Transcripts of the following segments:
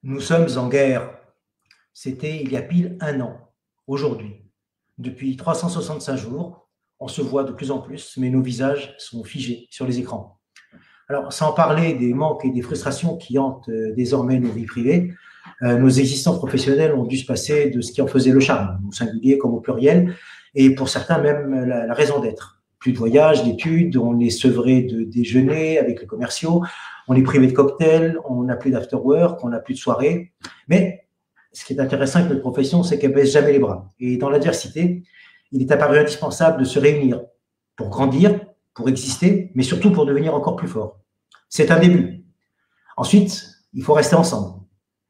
Nous sommes en guerre. C'était il y a pile un an, aujourd'hui. Depuis 365 jours, on se voit de plus en plus, mais nos visages sont figés sur les écrans. Alors, sans parler des manques et des frustrations qui hantent désormais nos vies privées, nos existences professionnelles ont dû se passer de ce qui en faisait le charme, au singulier comme au pluriel, et pour certains même la raison d'être. Plus de voyages, d'études, on est sevré de déjeuner avec les commerciaux, on est privé de cocktails, on n'a plus d'after-work, on n'a plus de soirée. Mais ce qui est intéressant avec notre profession, c'est qu'elle baisse jamais les bras. Et dans l'adversité, il est apparu indispensable de se réunir pour grandir, pour exister, mais surtout pour devenir encore plus fort. C'est un début. Ensuite, il faut rester ensemble.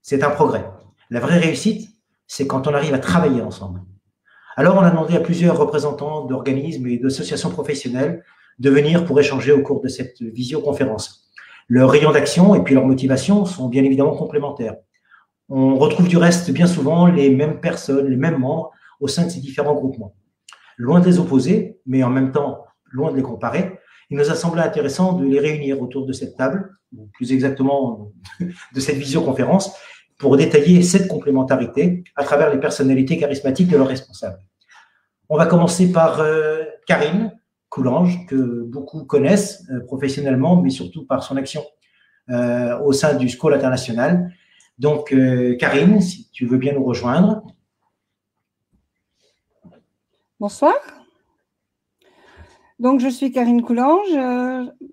C'est un progrès. La vraie réussite, c'est quand on arrive à travailler ensemble. Alors, on a demandé à plusieurs représentants d'organismes et d'associations professionnelles de venir pour échanger au cours de cette visioconférence. Leurs rayons d'action et puis leurs motivations sont bien évidemment complémentaires. On retrouve du reste bien souvent les mêmes personnes, les mêmes membres au sein de ces différents groupements. Loin de les opposer, mais en même temps loin de les comparer, il nous a semblé intéressant de les réunir autour de cette table, ou plus exactement de cette visioconférence, pour détailler cette complémentarité à travers les personnalités charismatiques de leurs responsables. On va commencer par Karine Coulange, que beaucoup connaissent professionnellement, mais surtout par son action au sein du SCOL international. Donc, Karine, si tu veux bien nous rejoindre. Bonsoir. Donc, je suis Karine Coulange.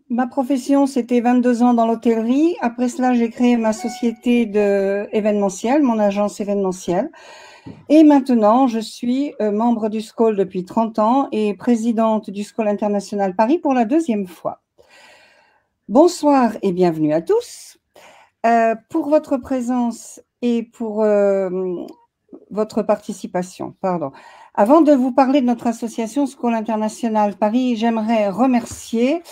Ma profession, c'était 22 ans dans l'hôtellerie. Après cela, j'ai créé ma société événementielle, mon agence événementielle. Et maintenant, je suis membre du SCOL depuis 30 ans et présidente du SCOL International Paris pour la deuxième fois. Bonsoir et bienvenue à tous. Pour votre présence et pour votre participation, pardon. Avant de vous parler de notre association SCOL International Paris, j'aimerais remercier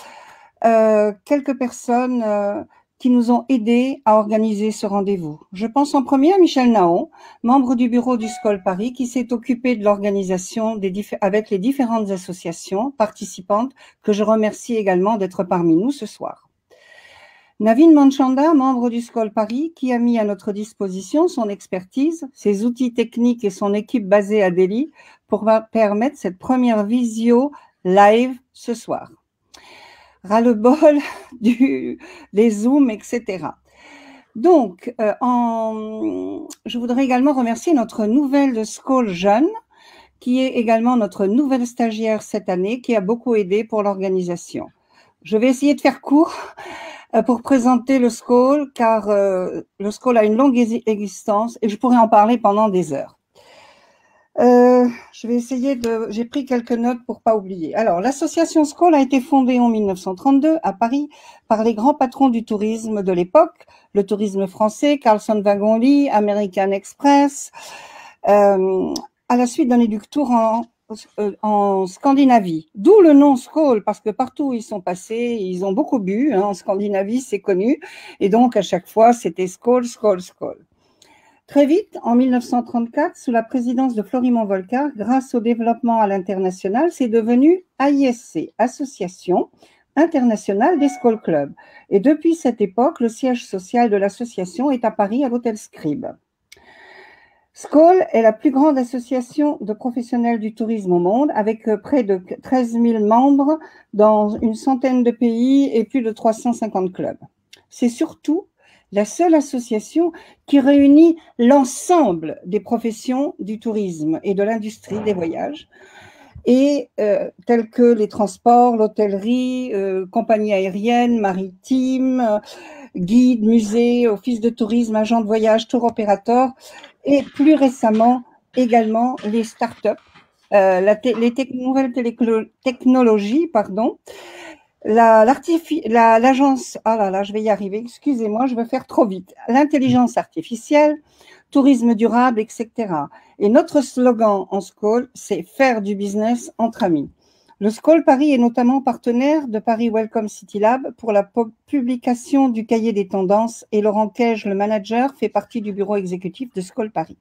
quelques personnes qui nous ont aidés à organiser ce rendez-vous. Je pense en premier à Michel Naon, membre du bureau du SCOL Paris, qui s'est occupé de l'organisation avec les différentes associations participantes, que je remercie également d'être parmi nous ce soir. Navin Manchanda, membre du SCOL Paris, qui a mis à notre disposition son expertise, ses outils techniques et son équipe basée à Delhi pour permettre cette première visio live ce soir. Ras-le-bol des Zooms, etc. Donc, je voudrais également remercier notre nouvelle SCOL jeune, qui est également notre nouvelle stagiaire cette année, qui a beaucoup aidé pour l'organisation. Je vais essayer de faire court pour présenter le SCOL, car le SCOL a une longue existence et je pourrais en parler pendant des heures. Je vais essayer j'ai pris quelques notes pour pas oublier. Alors, l'association SCOL a été fondée en 1932 à Paris par les grands patrons du tourisme de l'époque, le tourisme français, Carlson Wagon Lit, American Express, à la suite d'un éductour en Scandinavie. D'où le nom SCOL, parce que partout où ils sont passés, ils ont beaucoup bu. En Scandinavie, c'est connu. Et donc, à chaque fois, c'était SCOL, SCOL, SCOL. Très vite, en 1934, sous la présidence de Florimond Volcker, grâce au développement à l'international, c'est devenu AISC, Association internationale des SCOL Clubs. Et depuis cette époque, le siège social de l'association est à Paris, à l'hôtel Scribe. SCOL est la plus grande association de professionnels du tourisme au monde, avec près de 13 000 membres dans une centaine de pays et plus de 350 clubs. C'est surtout la seule association qui réunit l'ensemble des professions du tourisme et de l'industrie des voyages, et telles que les transports, l'hôtellerie, compagnies aériennes, maritimes, guides, musées, offices de tourisme, agents de voyage, tour opérateurs, et plus récemment également les startups, les nouvelles technologies, pardon, l'agence, ah là là, je vais y arriver, excusez-moi, je vais faire trop vite, l'intelligence artificielle, tourisme durable, etc. Et notre slogan en SCOL, c'est faire du business entre amis. Le SCOL Paris est notamment partenaire de Paris Welcome City Lab pour la publication du cahier des tendances et Laurent Kej, le manager, fait partie du bureau exécutif de SCOL Paris.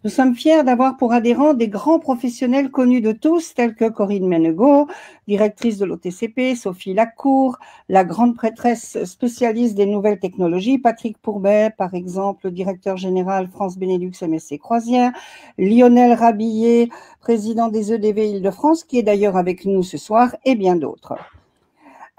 Nous sommes fiers d'avoir pour adhérents des grands professionnels connus de tous, tels que Corinne Ménegaud, directrice de l'OTCP, Sophie Lacour, la grande prêtresse spécialiste des nouvelles technologies, Patrick Pourbet, par exemple, directeur général France Benelux MSC Croisière, Lionel Rabillet, président des EDV Île-de-France, qui est d'ailleurs avec nous ce soir, et bien d'autres.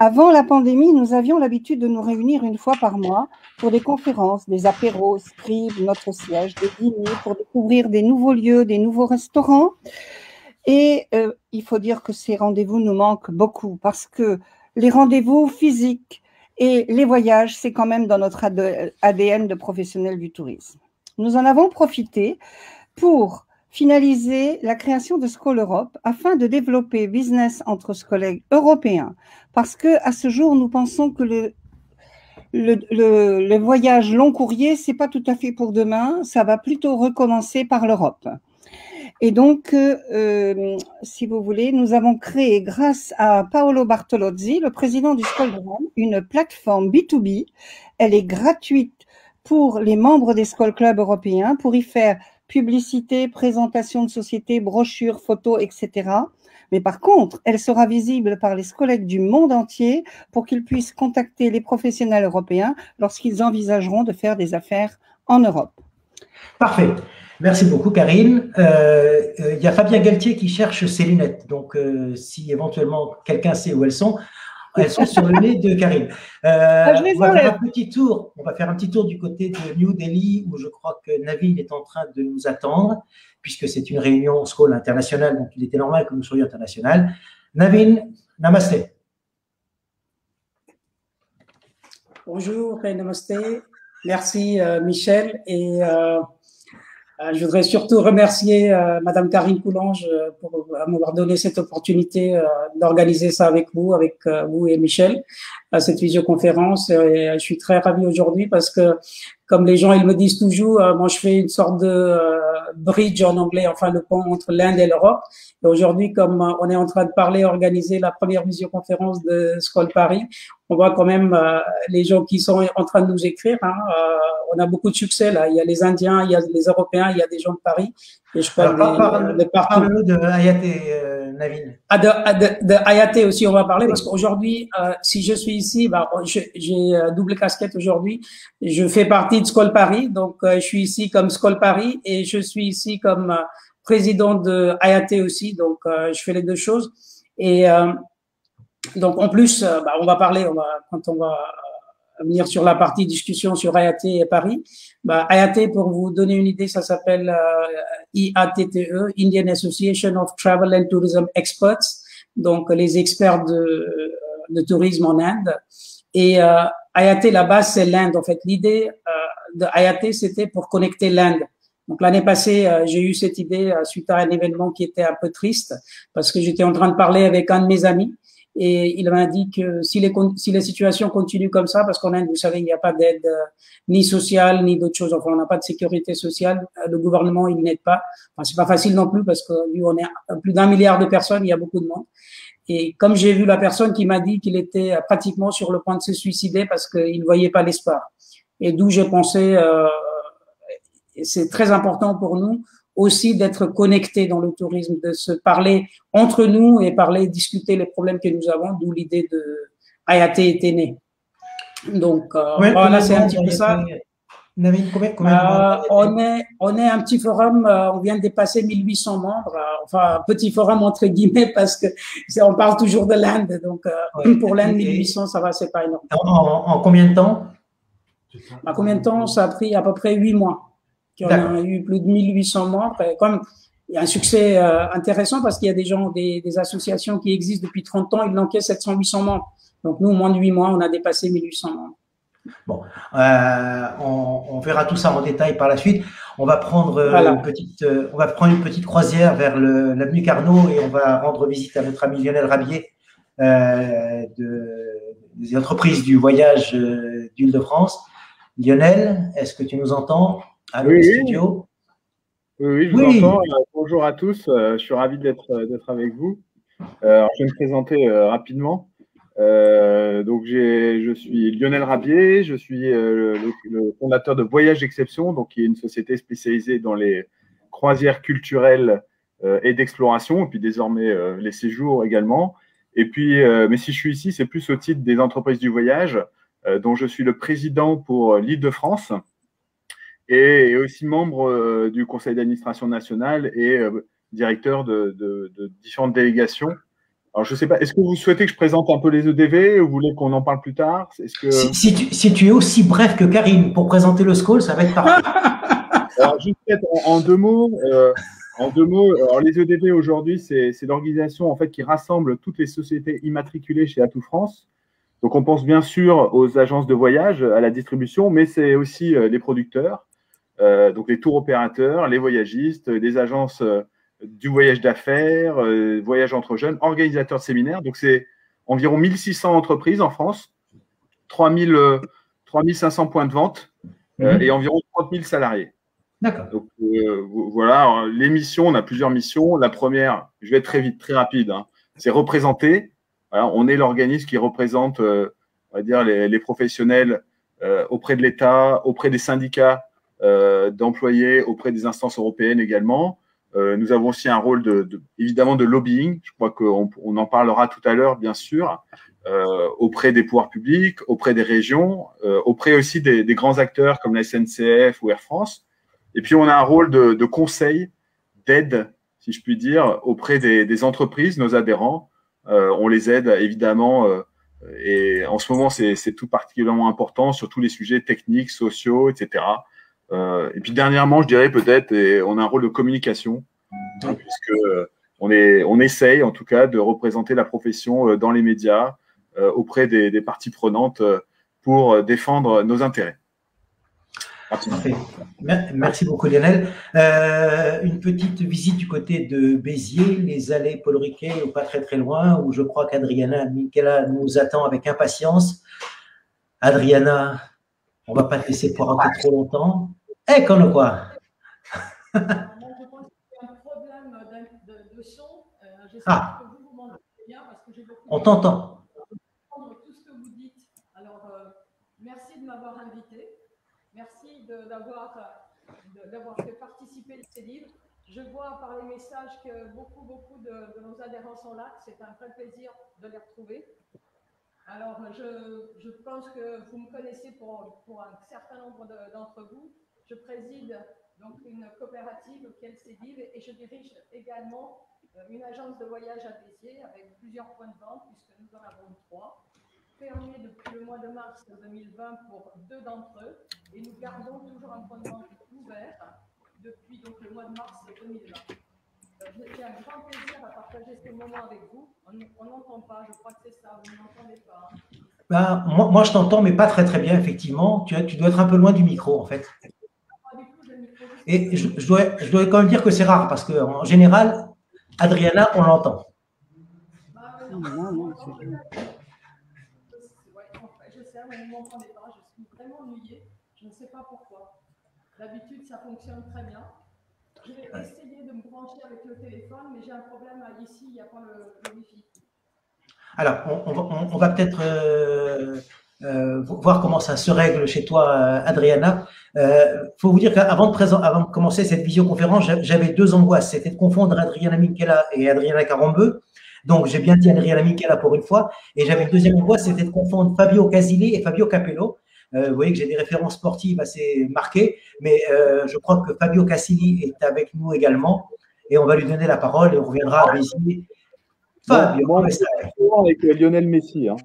Avant la pandémie, nous avions l'habitude de nous réunir une fois par mois pour des conférences, des apéros, scribes, notre siège, des dîners, pour découvrir des nouveaux lieux, des nouveaux restaurants. Et il faut dire que ces rendez-vous nous manquent beaucoup parce que les rendez-vous physiques et les voyages, c'est quand même dans notre ADN de professionnels du tourisme. Nous en avons profité pour finaliser la création de Skol Europe afin de développer business entre collègues européens. Parce que à ce jour, nous pensons que le voyage long courrier, c'est pas tout à fait pour demain, ça va plutôt recommencer par l'Europe. Et donc, si vous voulez, nous avons créé, grâce à Paolo Bartolozzi, le président du Skol de Rome, une plateforme B2B. Elle est gratuite pour les membres des Skol Clubs européens pour y faire publicité, présentation de société, brochures, photos, etc. Mais par contre, elle sera visible par les collègues du monde entier pour qu'ils puissent contacter les professionnels européens lorsqu'ils envisageront de faire des affaires en Europe. Parfait. Merci beaucoup, Karine. Il y a Fabien Galtier qui cherche ses lunettes. Donc, si éventuellement quelqu'un sait où elles sont sur le nez de Karine. On va faire un petit tour du côté de New Delhi, où je crois que Navin est en train de nous attendre, puisque c'est une réunion Skol internationale, donc il était normal que nous soyons internationales. Navin, namasté. Bonjour et namasté. Merci Michel. Et je voudrais surtout remercier Madame Karine Coulange pour m'avoir donné cette opportunité d'organiser ça avec vous et Michel, cette visioconférence. Et je suis très ravi aujourd'hui parce que, comme les gens ils me disent toujours, moi je fais une sorte de bridge en anglais, enfin le pont entre l'Inde et l'Europe. Et aujourd'hui, comme on est en train de organiser la première visioconférence de Skol Paris, on voit quand même les gens qui sont en train de nous écrire. On a beaucoup de succès là. Il y a les Indiens, il y a les Européens, il y a des gens de Paris. Et je parle de partout. Parle-nous de Hayaté, Navin. De Hayaté aussi, on va parler parce qu'aujourd'hui, si je suis ici, j'ai double casquette aujourd'hui. Je fais partie de Skol Paris, donc je suis ici comme Skol Paris et je suis ici comme président de Hayaté aussi. Donc je fais les deux choses. Et donc en plus, on va parler, quand on va venir sur la partie discussion sur Hayaté et Paris. Hayaté, pour vous donner une idée, ça s'appelle IATTE, Indian Association of Travel and Tourism Experts, donc les experts de tourisme en Inde. Et Hayaté, la base, c'est l'Inde. En fait, l'idée de Hayaté, c'était pour connecter l'Inde. Donc l'année passée, j'ai eu cette idée suite à un événement qui était un peu triste parce que j'étais en train de parler avec un de mes amis. Et il m'a dit que si les situations continuent comme ça, parce qu'en Inde, vous savez, il n'y a pas d'aide ni sociale, ni d'autres choses. Enfin, on n'a pas de sécurité sociale. Le gouvernement, il n'aide pas. Enfin, c'est pas facile non plus parce que vu on est plus d'1 milliard de personnes, il y a beaucoup de monde. Et comme j'ai vu la personne qui m'a dit qu'il était pratiquement sur le point de se suicider parce qu'il ne voyait pas l'espoir. Et d'où j'ai pensé, c'est très important pour nous aussi d'être connectés dans le tourisme, de se parler entre nous et discuter les problèmes que nous avons, d'où l'idée de Hayaté était née. Donc, voilà, c'est un petit peu ça. On est un petit forum, on vient de dépasser 1800 membres, enfin un petit forum entre guillemets parce que on parle toujours de l'Inde, donc pour l'Inde 1800 ça va, c'est pas énorme. En combien de temps? En combien de temps? Ça a pris à peu près 8 mois. On a eu plus de 1800 membres. Et comme il y a un succès intéressant parce qu'il y a des gens, des associations qui existent depuis 30 ans, ils manquaient 700-800 membres. Donc nous, au moins de 8 mois, on a dépassé 1800 membres. Bon, on verra tout ça en détail par la suite. On va prendre une petite croisière vers l'avenue Carnot et on va rendre visite à notre ami Lionel Rabier des entreprises du voyage d'Île-de-France. Lionel, est-ce que tu nous entends? Allô, oui, studio. Oui, je vous entends. Bonjour à tous. Je suis ravi d'être avec vous. Alors, je vais me présenter rapidement. Donc, je suis Lionel Rabier. Je suis le fondateur de Voyage Exception, donc qui est une société spécialisée dans les croisières culturelles et d'exploration, et puis désormais les séjours également. Et puis, mais si je suis ici, c'est plus au titre des entreprises du voyage, dont je suis le président pour l'Île-de-France, et aussi membre du conseil d'administration national et directeur de différentes délégations. Alors, je ne sais pas, est-ce que vous souhaitez que je présente un peu les EDV ou vous voulez qu'on en parle plus tard? Si tu es aussi bref que Karim pour présenter le SCOL, ça va être parfait. Alors, juste en deux mots, alors les EDV aujourd'hui, c'est l'organisation en fait qui rassemble toutes les sociétés immatriculées chez Atout France. Donc, on pense bien sûr aux agences de voyage, à la distribution, mais c'est aussi les producteurs, donc les tours opérateurs, les voyagistes, les agences du voyage d'affaires, voyage entre jeunes, organisateurs de séminaires. Donc, c'est environ 1600 entreprises en France, 3500 points de vente et environ 30 000 salariés. D'accord. Donc, voilà, alors, les missions, on a plusieurs missions. La première, je vais être très vite, très rapide, hein, c'est représenter. Voilà, on est l'organisme qui représente, on va dire, les professionnels auprès de l'État, auprès des syndicats d'employés, auprès des instances européennes également. Nous avons aussi un rôle évidemment de lobbying. Je crois qu'on en parlera tout à l'heure, bien sûr, auprès des pouvoirs publics, auprès des régions, auprès aussi des grands acteurs comme la SNCF ou Air France. Et puis, on a un rôle de conseil, d'aide, si je puis dire, auprès des entreprises, nos adhérents. On les aide évidemment, et en ce moment, c'est tout particulièrement important sur tous les sujets techniques, sociaux, etc. Et puis dernièrement, je dirais peut-être, on a un rôle de communication, hein, puisque on essaye en tout cas de représenter la profession dans les médias auprès des parties prenantes pour défendre nos intérêts. Parfait. Merci beaucoup Lionel. Une petite visite du côté de Béziers, les allées Paul Riquet, pas très loin, où je crois qu'Adriana Michela nous attend avec impatience. Adriana, on ne va pas te laisser poireauter trop longtemps. Eccono quoi. Je pense qu'il y a un problème de son. Ah, que vous m'entendez bien parce que j'ai beaucoup on t'entend. Tout ce que vous dites. Alors, merci de m'avoir invité. Merci d'avoir fait participer ces livres. Je vois par les messages que beaucoup de nos adhérents sont là. C'est un vrai plaisir de les retrouver. Alors, je pense que vous me connaissez pour un certain nombre d'entre vous. Je préside donc une coopérative qui est le CEDIV et je dirige également une agence de voyage à Béziers avec plusieurs points de vente puisque nous en avons 3. Fermés depuis le mois de mars 2020 pour 2 d'entre eux et nous gardons toujours un point de vente ouvert depuis donc, le mois de mars 2020. J'ai un grand plaisir à partager ce moment avec vous. On n'entend pas, je crois que c'est ça, vous ne m'entendez pas. Ben, moi, je t'entends, mais pas très bien, effectivement. Tu dois être un peu loin du micro, en fait. Et je dois quand même dire que c'est rare, parce qu'en général, Adriana, on l'entend. Je sais, mais vous ne m'entendez pas, je suis vraiment ennuyée. Je ne sais pas pourquoi. D'habitude, ça fonctionne très bien. Je vais essayer de me brancher avec le téléphone, mais j'ai un problème ici, il n'y a pas le Wi-Fi. Alors, on va peut-être voir comment ça se règle chez toi, Adriana. Faut vous dire qu'avant de commencer cette visioconférence, j'avais 2 angoisses. C'était de confondre Adriana Michela et Adriana Carambeu. Donc, j'ai bien dit Adriana Michela pour une fois. Et j'avais une deuxième angoisse, c'était de confondre Fabio Casilli et Fabio Capello. Vous voyez que j'ai des références sportives assez marquées, mais je crois que Fabio Casilli est avec nous également. Et on va lui donner la parole et on reviendra à Béziers. Fabio, moi, avec Lionel Messi. Hein.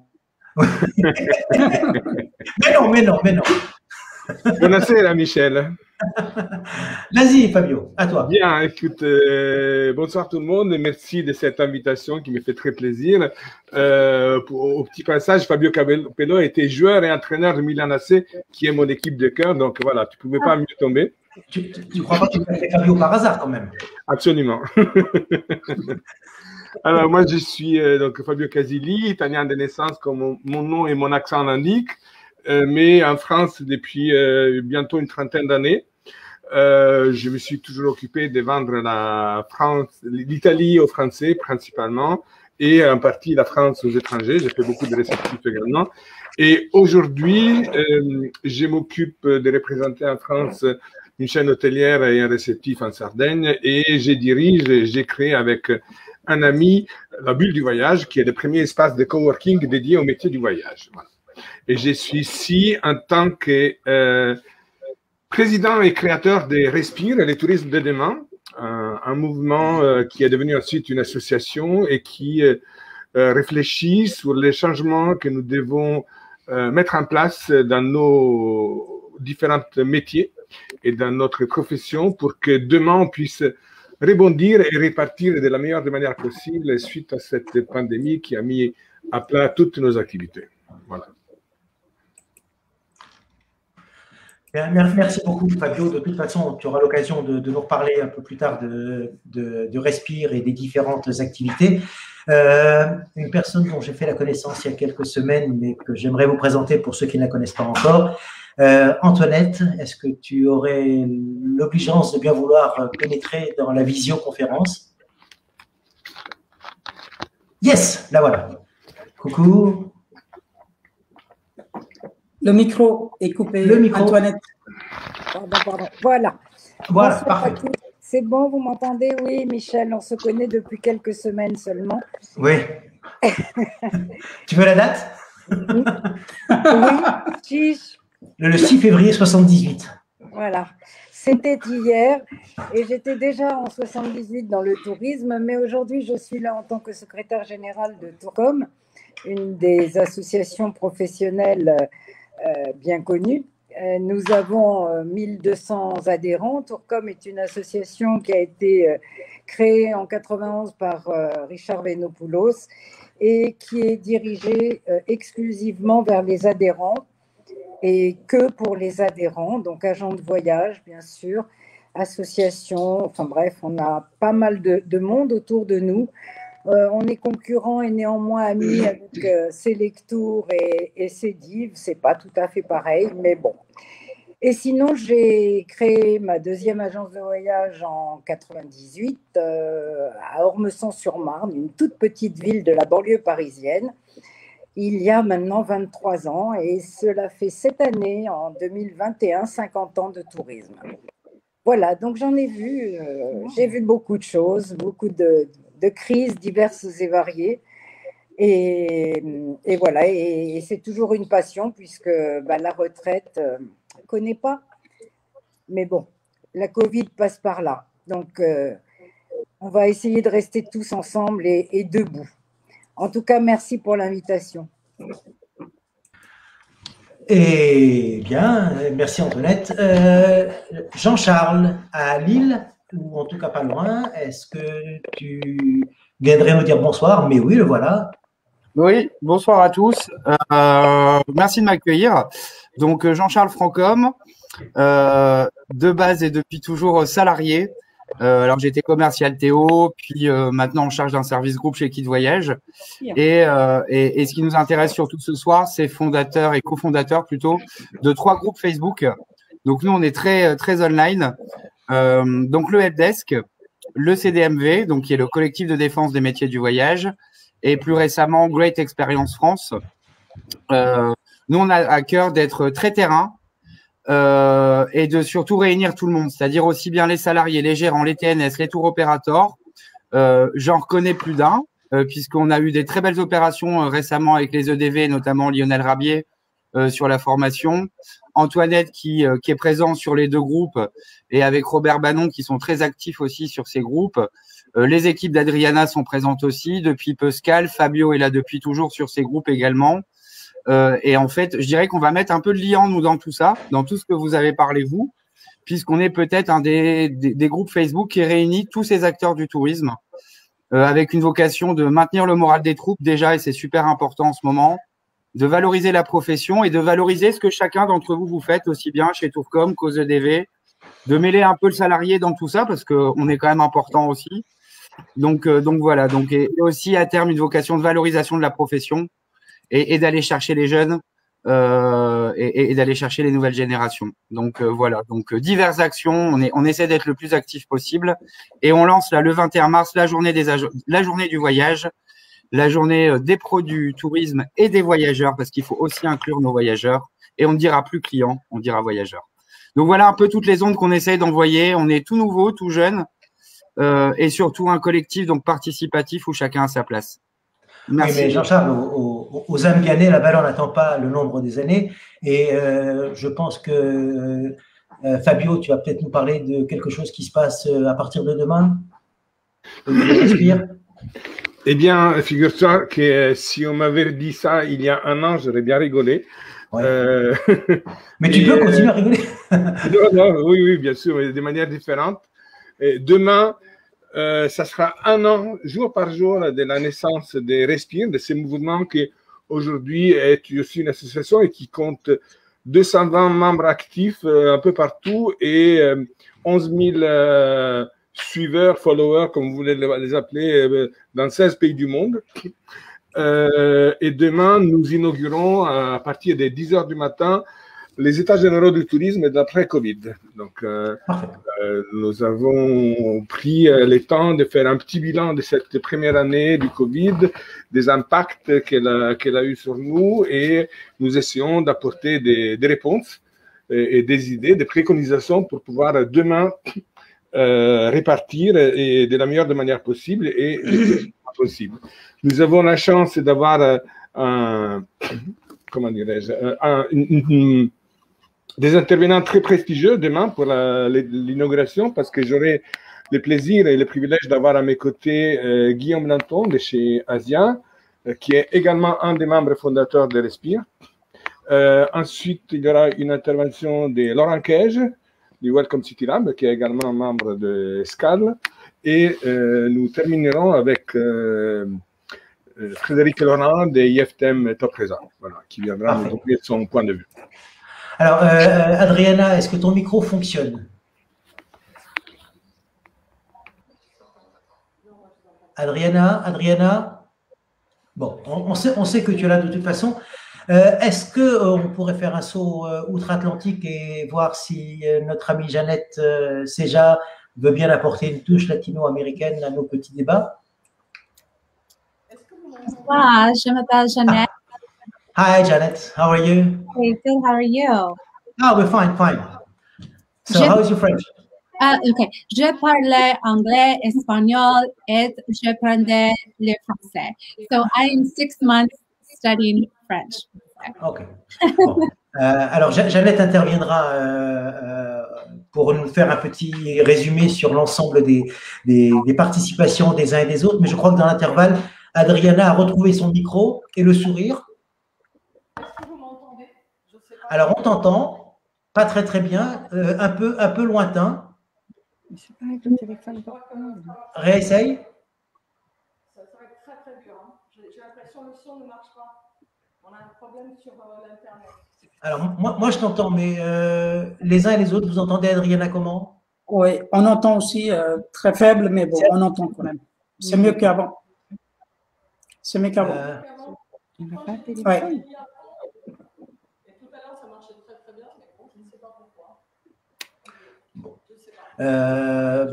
mais non. Buonasera Michel. Vas-y Fabio, à toi. Bien, écoute, bonsoir tout le monde et merci de cette invitation qui me fait très plaisir. Au petit passage, Fabio Capello était joueur et entraîneur de Milan AC, qui est mon équipe de cœur, donc voilà, tu ne pouvais pas mieux tomber. Tu crois pas que tu as fait Fabio par hasard quand même? Absolument. Alors moi je suis donc Fabio Casilli, italien de naissance comme mon nom et mon accent l'indiquent. Mais en France depuis bientôt une trentaine d'années. Je me suis toujours occupé de vendre l'Italie aux Français principalement et en partie la France aux étrangers. J'ai fait beaucoup de réceptifs également. Et aujourd'hui, je m'occupe de représenter en France une chaîne hôtelière et un réceptif en Sardaigne. Et j'ai créé avec un ami la Bulle du Voyage, qui est le premier espace de coworking dédié au métier du voyage. Voilà. Et je suis ici en tant que président et créateur de Respire, le tourisme de demain, un mouvement qui est devenu ensuite une association et qui réfléchit sur les changements que nous devons mettre en place dans nos différents métiers et dans notre profession pour que demain on puisse rebondir et repartir de la meilleure des manières possibles suite à cette pandémie qui a mis à plat toutes nos activités. Voilà. Merci beaucoup, Fabio. De toute façon, tu auras l'occasion de nous reparler un peu plus tard de Respire et des différentes activités. Une personne dont j'ai fait la connaissance il y a quelques semaines, mais que j'aimerais vous présenter pour ceux qui ne la connaissent pas encore. Antoinette, est-ce que tu aurais l'obligeance de bien vouloir pénétrer dans la visioconférence? Yes, la voilà. Coucou. Le micro est coupé. Le micro. Antoinette. Pardon. Voilà. Voilà, parfait. C'est bon, vous m'entendez? Oui, Michel, on se connaît depuis quelques semaines seulement. Oui. Tu veux la date? Oui, chiche. Le 6 février 78. Voilà. C'était hier et j'étais déjà en 78 dans le tourisme, mais aujourd'hui, je suis là en tant que secrétaire générale de Tourcom, une des associations professionnelles bien connues. Nous avons 1200 adhérents. Tourcom est une association qui a été créée en 91 par Richard Venopoulos et qui est dirigée exclusivement vers les adhérents et que pour les adhérents, donc agents de voyage, bien sûr, associations, enfin bref, on a pas mal de monde autour de nous. On est concurrents et néanmoins amis avec Selectour et Cediv. C'est pas tout à fait pareil, mais bon. Et sinon, j'ai créé ma deuxième agence de voyage en 98 à Ormesson-sur-Marne, une toute petite ville de la banlieue parisienne. Il y a maintenant 23 ans et cela fait cette année, en 2021, 50 ans de tourisme. Voilà, donc j'en ai vu, j'ai vu beaucoup de choses, beaucoup de crises diverses et variées. Et voilà, et c'est toujours une passion puisque la retraite, on ne connaît pas. Mais bon, la Covid passe par là. Donc, on va essayer de rester tous ensemble et debout. En tout cas, merci pour l'invitation. Eh bien, merci Antoinette. Jean-Charles, à Lille, ou en tout cas pas loin, est-ce que tu viendrais nous dire bonsoir? Mais oui, le voilà. Oui, bonsoir à tous. Merci de m'accueillir. Donc, Jean-Charles Francom, de base et depuis toujours salarié. Alors, j'étais commercial Théo, puis maintenant en charge d'un service groupe chez Kit Voyage. Et ce qui nous intéresse surtout ce soir, c'est fondateur et cofondateur plutôt de 3 groupes Facebook. Donc, nous, on est très, très online. Donc, le Helpdesk, le CDMV, donc qui est le collectif de défense des métiers du voyage, et plus récemment, Great Experience France. Nous, on a à cœur d'être très terrain et de surtout réunir tout le monde, c'est-à-dire aussi bien les salariés, les gérants, les TNS, les tour opérateurs. J'en reconnais plus d'un, puisqu'on a eu des très belles opérations récemment avec les EDV, notamment Lionel Rabier sur la formation. Antoinette qui est présent sur les 2 groupes et avec Robert Bannon qui sont très actifs aussi sur ces groupes. Les équipes d'Adriana sont présentes aussi depuis Pascal. Fabio est là depuis toujours sur ces groupes également. Et en fait, je dirais qu'on va mettre un peu de liant, nous, dans tout ça, dans tout ce que vous avez parlé, vous, puisqu'on est peut-être un des groupes Facebook qui réunit tous ces acteurs du tourisme avec une vocation de maintenir le moral des troupes déjà, et c'est super important en ce moment, de valoriser la profession et de valoriser ce que chacun d'entre vous faites aussi bien chez Tourcom qu'aux EDV, de mêler un peu le salarié dans tout ça parce qu'on est quand même important aussi. Donc voilà, donc et aussi à terme une vocation de valorisation de la profession et d'aller chercher les jeunes et d'aller chercher les nouvelles générations. Donc voilà, donc diverses actions, on essaie d'être le plus actif possible et on lance là le 21 mars la journée du voyage, la journée des pros du tourisme et des voyageurs parce qu'il faut aussi inclure nos voyageurs et on ne dira plus clients, on dira voyageurs. Donc voilà un peu toutes les ondes qu'on essaye d'envoyer. On est tout nouveau, tout jeune, et surtout un collectif donc participatif où chacun a sa place. Merci. Oui, mais Jean-Charles, aux Zambianais, là-bas, on n'attend pas le nombre des années. Et je pense que Fabio, tu vas peut-être nous parler de quelque chose qui se passe à partir de demain. Eh bien, figure-toi que si on m'avait dit ça il y a un an, j'aurais bien rigolé. Ouais. Mais tu peux continuer à rigoler. Oui, bien sûr, mais de manière différente. Et demain, ça sera un an, jour par jour, de la naissance des Respire, de ces mouvements qui aujourd'hui est aussi une association et qui compte 220 membres actifs un peu partout et 11 000 suiveurs, followers, comme vous voulez les appeler, dans 16 pays du monde. Et demain, nous inaugurons à partir des 10 heures du matin les états généraux du tourisme et de l'après-Covid. Donc, nous avons pris le temps de faire un petit bilan de cette première année du Covid, des impacts qu'elle a eu sur nous, et nous essayons d'apporter des réponses et des idées, des préconisations pour pouvoir demain répartir et de la meilleure manière possible et le plus possible. Nous avons la chance d'avoir comment dirais-je, des intervenants très prestigieux demain pour l'inauguration, parce que j'aurai le plaisir et le privilège d'avoir à mes côtés Guillaume Lanton de chez Asia, qui est également un des membres fondateurs de Respire. Ensuite, il y aura une intervention de Laurent Cage du Welcome City Lab, qui est également un membre de SCAL. Et nous terminerons avec Frédéric Laurent de IFTM Top Présent, voilà, qui viendra nous donner son point de vue. Alors, Adriana, est-ce que ton micro fonctionne? Adriana? Bon, on sait que tu es là de toute façon. Est-ce qu'on pourrait faire un saut outre-Atlantique et voir si notre amie Jeannette Seja veut bien apporter une touche latino-américaine à nos petits débats? Bonsoir, je m'appelle Jeannette. Hi, Janet. How are you? Hey, good. How are you? Oh, we're fine. So, how is your French? Okay. Je parlais anglais, espagnol, et je parlais le français. So, I am 6 months studying French. Okay. Bon. Alors, Jeannette interviendra pour nous faire un petit résumé sur l'ensemble des participations des uns et des autres. Mais je crois que dans l'intervalle, Adriana a retrouvé son micro et le sourire. Alors, on t'entend, pas très bien, un peu lointain. Réessaye. Ça va être très dur. Hein. J'ai l'impression que le son ne marche pas. On a un problème sur l'Internet. Alors, moi je t'entends, mais les uns et les autres, vous entendez Adriana comment? Oui, on entend aussi très faible, mais bon, on entend quand même. C'est mieux qu'avant. C'est mieux qu'avant. Oui.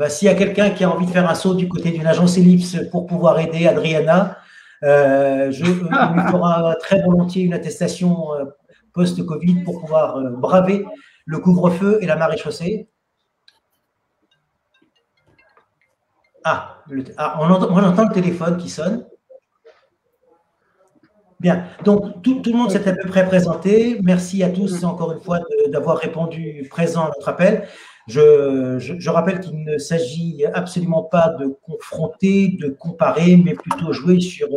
S'il y a quelqu'un qui a envie de faire un saut du côté d'une agence Ellipse pour pouvoir aider Adriana, on lui fera très volontiers une attestation post-Covid pour pouvoir braver le couvre-feu et la marée-chaussée. On entend le téléphone qui sonne. Bien, donc tout le monde s'est à peu près présenté. Merci à tous encore une fois d'avoir répondu présent à notre appel. Je rappelle qu'il ne s'agit absolument pas de confronter, de comparer, mais plutôt jouer sur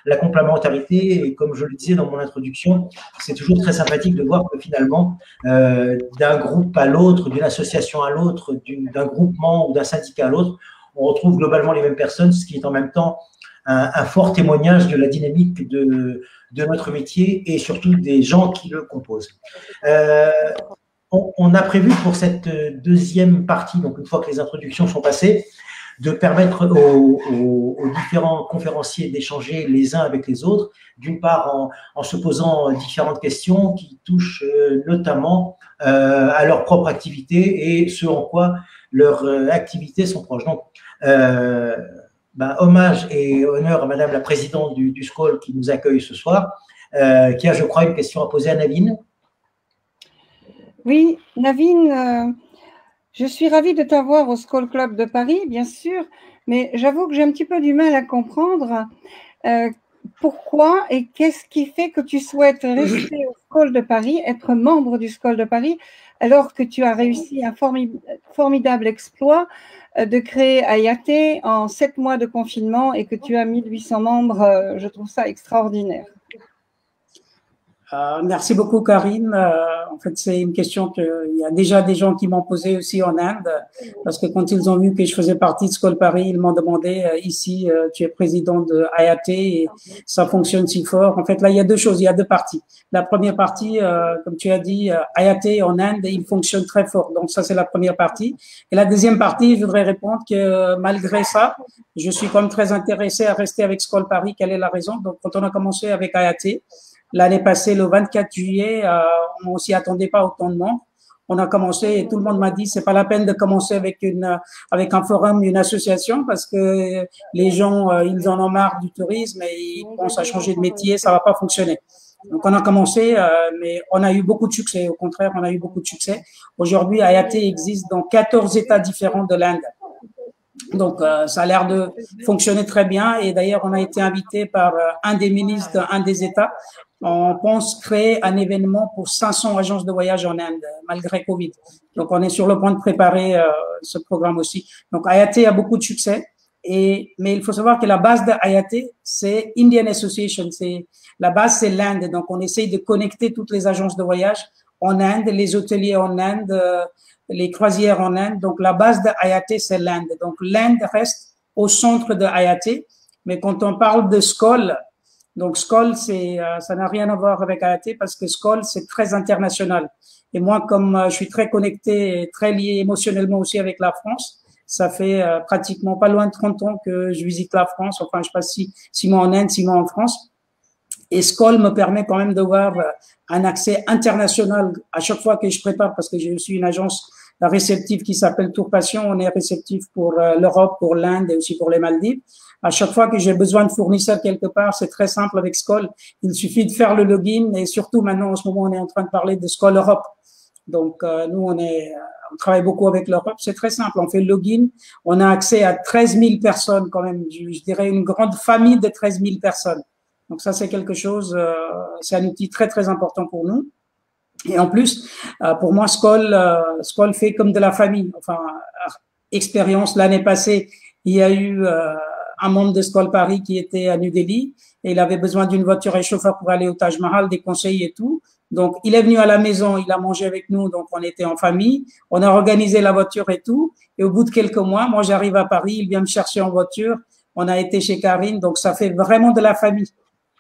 la complémentarité. Et comme je le disais dans mon introduction, c'est toujours très sympathique de voir que finalement, d'un groupe à l'autre, d'une association à l'autre, d'un groupement ou d'un syndicat à l'autre, on retrouve globalement les mêmes personnes, ce qui est en même temps un fort témoignage de la dynamique de notre métier et surtout des gens qui le composent. On a prévu pour cette deuxième partie, donc une fois que les introductions sont passées, de permettre aux différents conférenciers d'échanger les uns avec les autres, d'une part en se posant différentes questions qui touchent notamment à leur propre activité et ce en quoi leurs activités sont proches. Donc, hommage et honneur à Madame la Présidente du SCOL qui nous accueille ce soir, qui a, je crois, une question à poser à Navine. Oui, Navine, je suis ravie de t'avoir au Skoll Club de Paris, bien sûr, mais j'avoue que j'ai un petit peu du mal à comprendre pourquoi et qu'est-ce qui fait que tu souhaites rester au Skoll de Paris, être membre du Skoll de Paris, alors que tu as réussi un formidable exploit de créer Ayaté en 7 mois de confinement et que tu as 1800 membres. Je trouve ça extraordinaire. Merci beaucoup, Karine. En fait, c'est une question qu'il y a déjà des gens qui m'ont posée aussi en Inde, parce que quand ils ont vu que je faisais partie de Skoll Paris, ils m'ont demandé ici, tu es président de Ayaté et ça fonctionne si fort. En fait, là, il y a deux choses, il y a deux parties. La première partie, comme tu as dit, Ayaté en Inde, il fonctionne très fort. Donc ça, c'est la première partie. Et la deuxième partie, je voudrais répondre que malgré ça, je suis quand même très intéressé à rester avec Skoll Paris. Quelle est la raison? Donc, quand on a commencé avec Ayaté, l'année passée, le 24 juillet, on s'y attendait pas autant de monde. On a commencé et tout le monde m'a dit c'est pas la peine de commencer avec un forum, une association parce que les gens ils en ont marre du tourisme et ils pensent à changer de métier, ça va pas fonctionner. Donc on a commencé, mais on a eu beaucoup de succès. Au contraire, on a eu beaucoup de succès. Aujourd'hui, Ayaté existe dans 14 États différents de l'Inde. Donc, ça a l'air de fonctionner très bien. Et d'ailleurs, on a été invité par un des ministres d'un des États. On pense créer un événement pour 500 agences de voyage en Inde, malgré Covid. Donc, on est sur le point de préparer ce programme aussi. Donc, Ayaté a beaucoup de succès. Mais il faut savoir que la base de Ayaté, c'est Indian Association. La base, c'est l'Inde. Donc, on essaye de connecter toutes les agences de voyage en Inde, les hôteliers en Inde, les croisières en Inde. Donc, la base de Ayaté, c'est l'Inde. Donc, l'Inde reste au centre de Ayaté. Mais quand on parle de Skoll, donc Skoll, ça n'a rien à voir avec Ayaté parce que Skoll, c'est très international. Et moi, comme je suis très connecté et très lié émotionnellement aussi avec la France, ça fait pratiquement pas loin de 30 ans que je visite la France. Enfin, je passe 6 mois en Inde, 6 mois en France. Et Skoll me permet quand même d'avoir un accès international à chaque fois que je prépare, parce que je suis une agence réceptive qui s'appelle Tour Passion. On est réceptif pour l'Europe, pour l'Inde et aussi pour les Maldives. À chaque fois que j'ai besoin de fournisseurs quelque part, c'est très simple avec Skoll. Il suffit de faire le login et surtout maintenant, en ce moment, on est en train de parler de Skoll Europe. Donc, nous, on travaille beaucoup avec l'Europe. C'est très simple. On fait le login. On a accès à 13 000 personnes quand même. Je dirais une grande famille de 13 000 personnes. Donc ça, c'est quelque chose, c'est un outil très, très important pour nous. Et en plus, pour moi, Skoll fait comme de la famille. Enfin, expérience, l'année passée, il y a eu un membre de Skoll Paris qui était à New Delhi et il avait besoin d'une voiture et chauffeur pour aller au Taj Mahal, des conseils et tout. Donc, il est venu à la maison, il a mangé avec nous, donc on était en famille. On a organisé la voiture et tout. Et au bout de quelques mois, moi, j'arrive à Paris, il vient me chercher en voiture. On a été chez Karine, donc ça fait vraiment de la famille.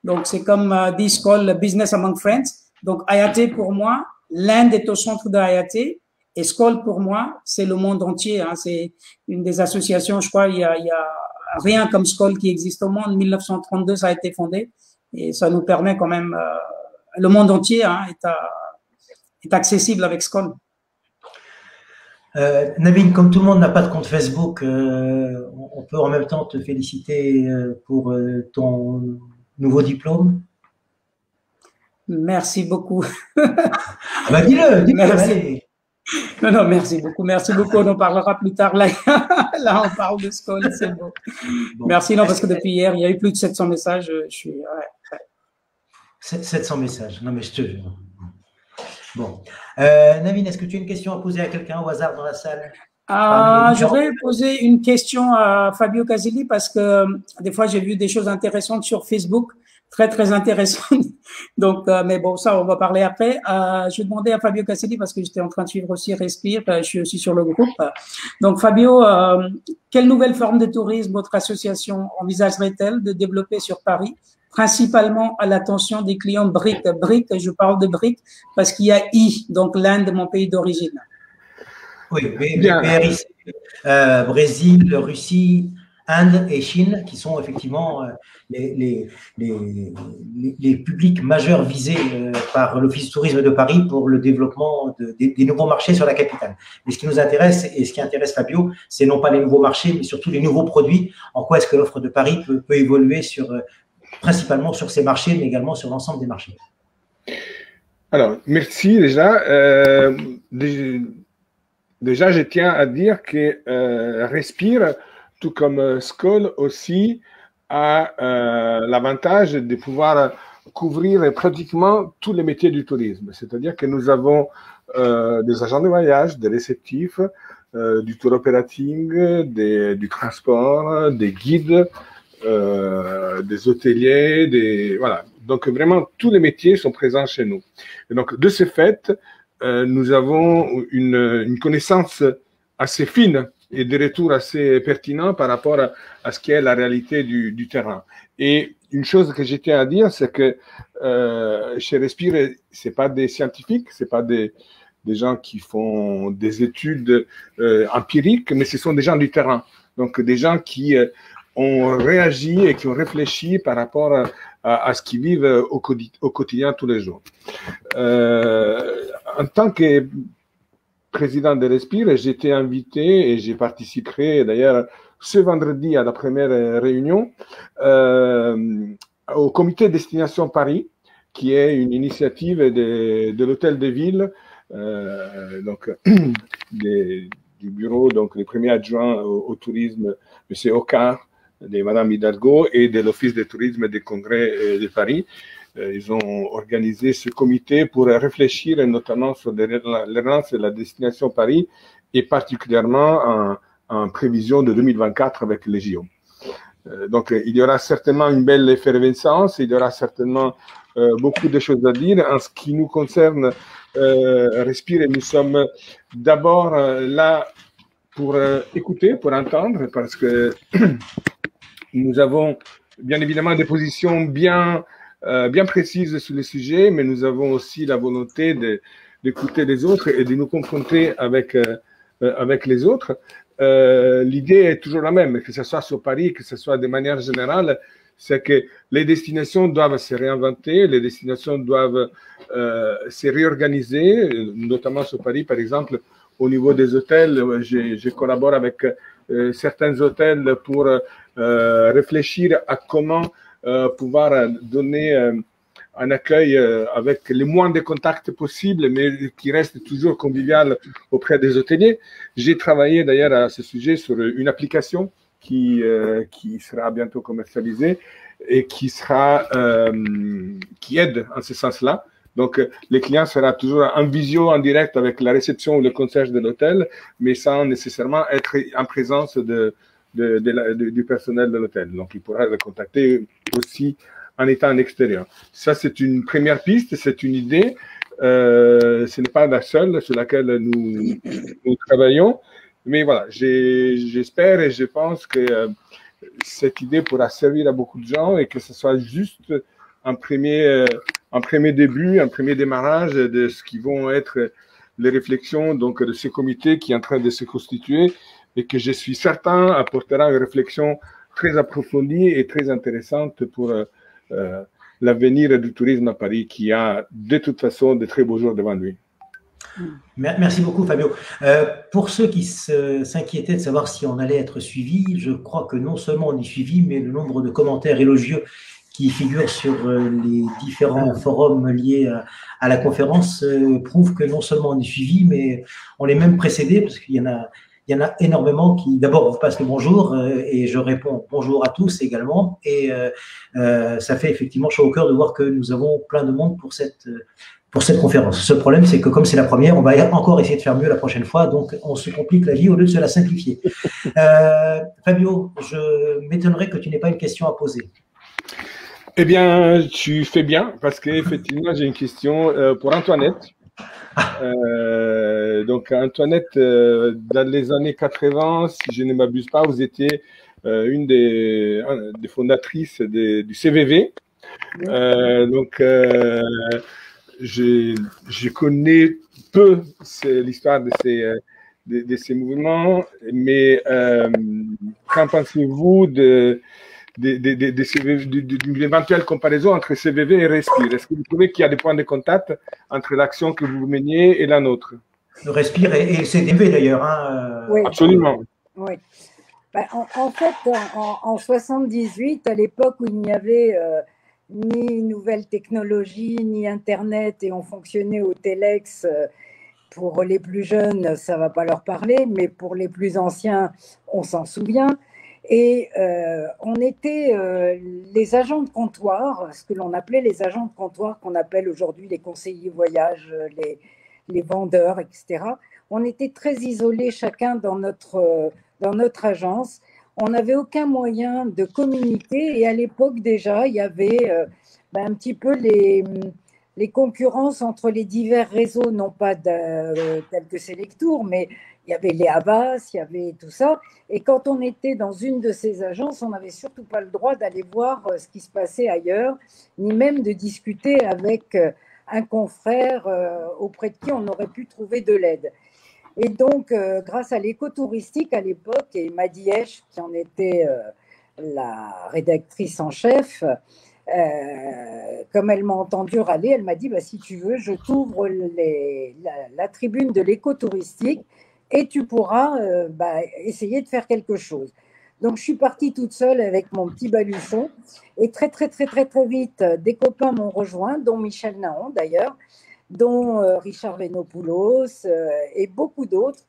Donc, c'est comme dit Skoll, business among friends. Donc, Ayaté, pour moi, l'Inde est au centre de Ayaté. Et Skoll, pour moi, c'est le monde entier. Hein. C'est une des associations, je crois, il y a rien comme Skoll qui existe au monde. En 1932, ça a été fondé. Et ça nous permet quand même, le monde entier hein, est accessible avec Skoll. Navine, comme tout le monde n'a pas de compte Facebook, on peut en même temps te féliciter pour ton nouveau diplôme. Merci beaucoup. Bah dis-le, merci. Allez. Non, merci beaucoup. On en parlera plus tard. Là, on parle de Skoll, c'est bon. Merci, non, parce que depuis hier, il y a eu plus de 700 messages. Je suis, ouais. 700 messages, non mais je te jure. Bon. Navine, est-ce que tu as une question à poser à quelqu'un au hasard dans la salle? J'aurais posé une question à Fabio Casilli parce que des fois, j'ai vu des choses intéressantes sur Facebook. Très, très intéressantes. Donc, mais bon, ça, on va parler après. Je vais demander à Fabio Casilli parce que j'étais en train de suivre aussi Respire. Je suis aussi sur le groupe. Donc, Fabio, quelle nouvelle forme de tourisme votre association envisagerait-elle de développer sur Paris, principalement à l'attention des clients BRIC? BRIC, je parle de BRIC parce qu'il y a I, donc l'Inde, mon pays d'origine. Oui, BRIC, Brésil, Russie, Inde et Chine, qui sont effectivement les publics majeurs visés par l'Office du tourisme de Paris pour le développement des nouveaux marchés sur la capitale. Mais ce qui nous intéresse et ce qui intéresse Fabio, c'est non pas les nouveaux marchés, mais surtout les nouveaux produits. En quoi est-ce que l'offre de Paris peut évoluer principalement sur ces marchés, mais également sur l'ensemble des marchés? Alors, merci déjà. Déjà, je tiens à dire que Respire, tout comme Skoll aussi, a l'avantage de pouvoir couvrir pratiquement tous les métiers du tourisme. C'est-à-dire que nous avons des agents de voyage, des réceptifs, du tour operating, du transport, des guides, des hôteliers, voilà. Donc vraiment, tous les métiers sont présents chez nous. Et donc, de ce fait, nous avons une connaissance assez fine et des retours assez pertinents par rapport à ce qui est la réalité du terrain. Et une chose que je tiens à dire, c'est que chez Respire, c'est pas des scientifiques, c'est pas des gens qui font des études empiriques, mais ce sont des gens du terrain. Donc, des gens qui ont réagi et qui ont réfléchi par rapport à ce qu'ils vivent au quotidien tous les jours. En tant que président de Respire, j'ai été invité et j'ai participé d'ailleurs ce vendredi à la première réunion au comité Destination Paris, qui est une initiative de l'hôtel de ville, donc du bureau, donc les premiers adjoints au tourisme, M. Ocar, de Mme Hidalgo et de l'Office de tourisme des congrès de Paris. Ils ont organisé ce comité pour réfléchir notamment sur les relances de la destination Paris et particulièrement en prévision de 2024 avec les JO. Donc, il y aura certainement une belle effervescence, il y aura certainement beaucoup de choses à dire. En ce qui nous concerne, Respire, nous sommes d'abord là pour écouter, pour entendre, parce que nous avons bien évidemment des positions bien précises sur le sujet, mais nous avons aussi la volonté d'écouter les autres et de nous confronter avec les autres. L'idée est toujours la même, que ce soit sur Paris, que ce soit de manière générale, c'est que les destinations doivent se réinventer, les destinations doivent se réorganiser, notamment sur Paris, par exemple, au niveau des hôtels. Je collabore avec certains hôtels pour réfléchir à comment pouvoir donner un accueil avec le moins de contacts possible, mais qui reste toujours convivial auprès des hôteliers. J'ai travaillé d'ailleurs à ce sujet sur une application qui sera bientôt commercialisée et qui aide en ce sens-là. Donc, les clients seront toujours en visio, en direct avec la réception ou le concierge de l'hôtel, mais sans nécessairement être en présence du personnel de l'hôtel. Donc, il pourra le contacter aussi en étant en extérieur. Ça, c'est une première piste, c'est une idée. Ce n'est pas la seule sur laquelle nous travaillons, mais voilà, j'espère et je pense que cette idée pourra servir à beaucoup de gens et que ce soit juste un premier début, un premier démarrage de ce qui vont être les réflexions donc, de ce comité qui est en train de se constituer et que je suis certain apportera une réflexion très approfondie et très intéressante pour l'avenir du tourisme à Paris qui a de toute façon de très beaux jours devant lui. Merci beaucoup, Fabio. Pour ceux qui s'inquiétaient de savoir si on allait être suivi, je crois que non seulement on est suivi, mais le nombre de commentaires élogieux qui figurent sur les différents forums liés à la conférence prouve que non seulement on est suivi, mais on est même précédé, parce qu'il y en a énormément qui, d'abord, vous passent le bonjour et je réponds bonjour à tous également. Et ça fait effectivement chaud au cœur de voir que nous avons plein de monde pour cette conférence. Ce problème, c'est que comme c'est la première, on va encore essayer de faire mieux la prochaine fois, donc on se complique la vie au lieu de se la simplifier. Fabio, je m'étonnerais que tu n'aies pas une question à poser. Eh bien, tu fais bien, parce qu'effectivement, j'ai une question pour Antoinette. Donc, Antoinette, dans les années 80, si je ne m'abuse pas, vous étiez une des fondatrices du CVV. Donc, je connais peu l'histoire de ces mouvements, mais qu'en pensez-vous d'une éventuelle comparaison entre CVV et Respire? Est-ce que vous trouvez qu'il y a des points de contact entre l'action que vous meniez et la nôtre? Respire et CVV d'ailleurs. Hein. Oui. Absolument. Oui. En fait, en 78, à l'époque où il n'y avait ni nouvelles technologies, ni Internet, et on fonctionnait au téléx. Pour les plus jeunes, ça ne va pas leur parler, mais pour les plus anciens, on s'en souvient. Et on était les agents de comptoir, ce que l'on appelait les agents de comptoir, qu'on appelle aujourd'hui les conseillers voyage, les vendeurs, etc. On était très isolés chacun dans notre agence. On n'avait aucun moyen de communiquer, et à l'époque déjà, il y avait un petit peu les concurrences entre les divers réseaux, non pas tels que Selectour, mais il y avait les Havas, il y avait tout ça. Et quand on était dans une de ces agences, on n'avait surtout pas le droit d'aller voir ce qui se passait ailleurs, ni même de discuter avec un confrère auprès de qui on aurait pu trouver de l'aide. Et donc, grâce à l'écotouristique à l'époque, et Madi Esch, qui en était la rédactrice en chef, comme elle m'a entendu râler, elle m'a dit si tu veux, je t'ouvre la tribune de l'écotouristique et tu pourras essayer de faire quelque chose. Donc je suis partie toute seule avec mon petit baluchon, et très vite des copains m'ont rejoint, dont Michel Naon d'ailleurs, dont Richard Venopoulos et beaucoup d'autres.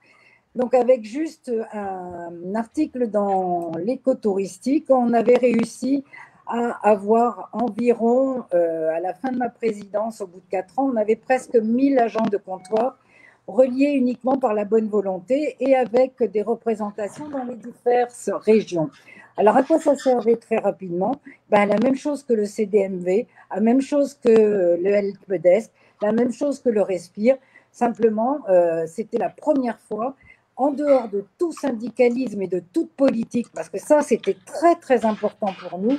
Donc avec juste un article dans l'écotouristique, on avait réussi à avoir environ, à la fin de ma présidence, au bout de 4 ans, on avait presque 1000 agents de comptoir reliés uniquement par la bonne volonté et avec des représentations dans les diverses régions. Alors, à quoi ça servait très rapidement? La même chose que le CDMV, la même chose que le Helpdesk, la même chose que le Respire. Simplement, c'était la première fois, en dehors de tout syndicalisme et de toute politique, parce que ça, c'était très important pour nous,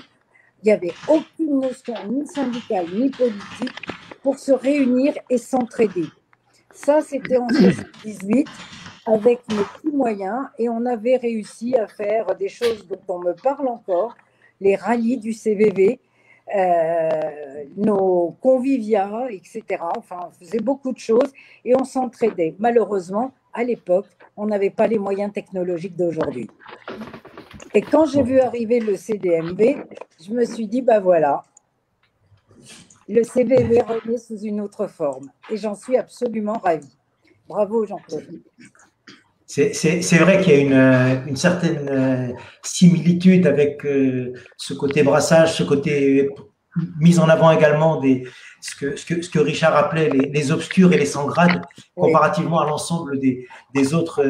il n'y avait aucune notion ni syndicale ni politique pour se réunir et s'entraider. Ça, c'était en 1978 avec mes petits moyens, et on avait réussi à faire des choses dont on me parle encore, les rallyes du CVV, nos conviviats, etc. Enfin, on faisait beaucoup de choses et on s'entraidait. Malheureusement, à l'époque, on n'avait pas les moyens technologiques d'aujourd'hui. Et quand j'ai vu arriver le CDMV, je me suis dit, voilà, le CVV renaît sous une autre forme. Et j'en suis absolument ravie. Bravo, Jean-Claude. C'est vrai qu'il y a une certaine similitude avec ce côté brassage, ce côté mise en avant également ce que Richard appelait les obscurs et les sans grade, comparativement à l'ensemble des autres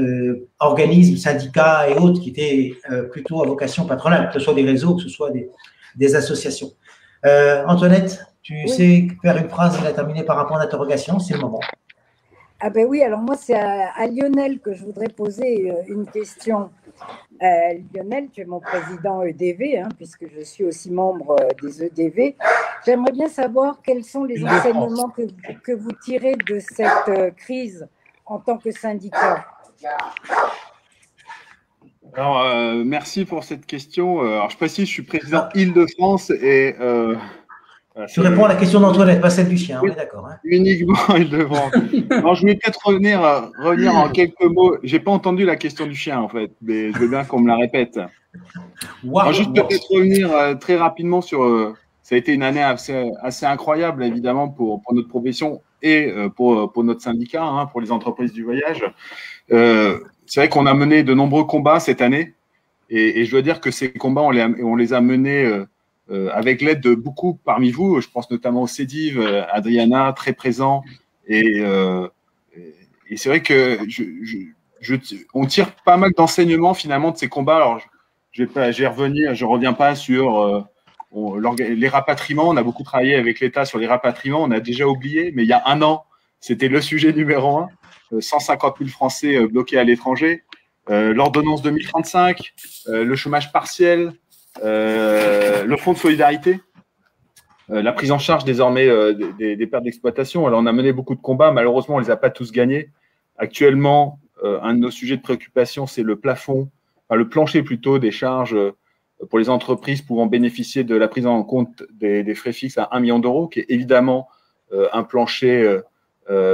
organismes, syndicats et autres qui étaient plutôt à vocation patronale, que ce soit des réseaux, que ce soit des associations. Antoinette, tu sais faire une phrase et la terminer par un point d'interrogation, c'est le moment. Ah ben oui, alors moi c'est à Lionel que je voudrais poser une question. Lionel, tu es mon président EDV, puisque je suis aussi membre des EDV. J'aimerais bien savoir quels sont les enseignements que vous tirez de cette crise en tant que syndicat. Alors, merci pour cette question. Alors, je précise, je suis président Île-de-France et… tu réponds à la question d'Antoinette, pas celle du chien, on est d'accord. Uniquement Île-de-France. Alors, je voulais peut-être revenir en quelques mots. Je n'ai pas entendu la question du chien, en fait, mais je veux bien qu'on me la répète. Alors, juste peut-être revenir très rapidement sur… ça a été une année assez incroyable, évidemment, pour notre profession et pour notre syndicat, pour les entreprises du voyage. C'est vrai qu'on a mené de nombreux combats cette année et je dois dire que ces combats, on les a menés avec l'aide de beaucoup parmi vous. Je pense notamment au CEDIV, Adriana, très présent. Et c'est vrai que on tire pas mal d'enseignements finalement de ces combats. Alors, je reviens pas sur les rapatriements. On a beaucoup travaillé avec l'État sur les rapatriements. On a déjà oublié, mais il y a un an, c'était le sujet numéro 1. 150 000 Français bloqués à l'étranger, l'ordonnance 2035, le chômage partiel, le fonds de solidarité, la prise en charge désormais des pertes d'exploitation. Alors, on a mené beaucoup de combats. Malheureusement, on ne les a pas tous gagnés. Actuellement, un de nos sujets de préoccupation, c'est le plancher plutôt des charges pour les entreprises pouvant bénéficier de la prise en compte des frais fixes à 1 million d'euros, qui est évidemment un plancher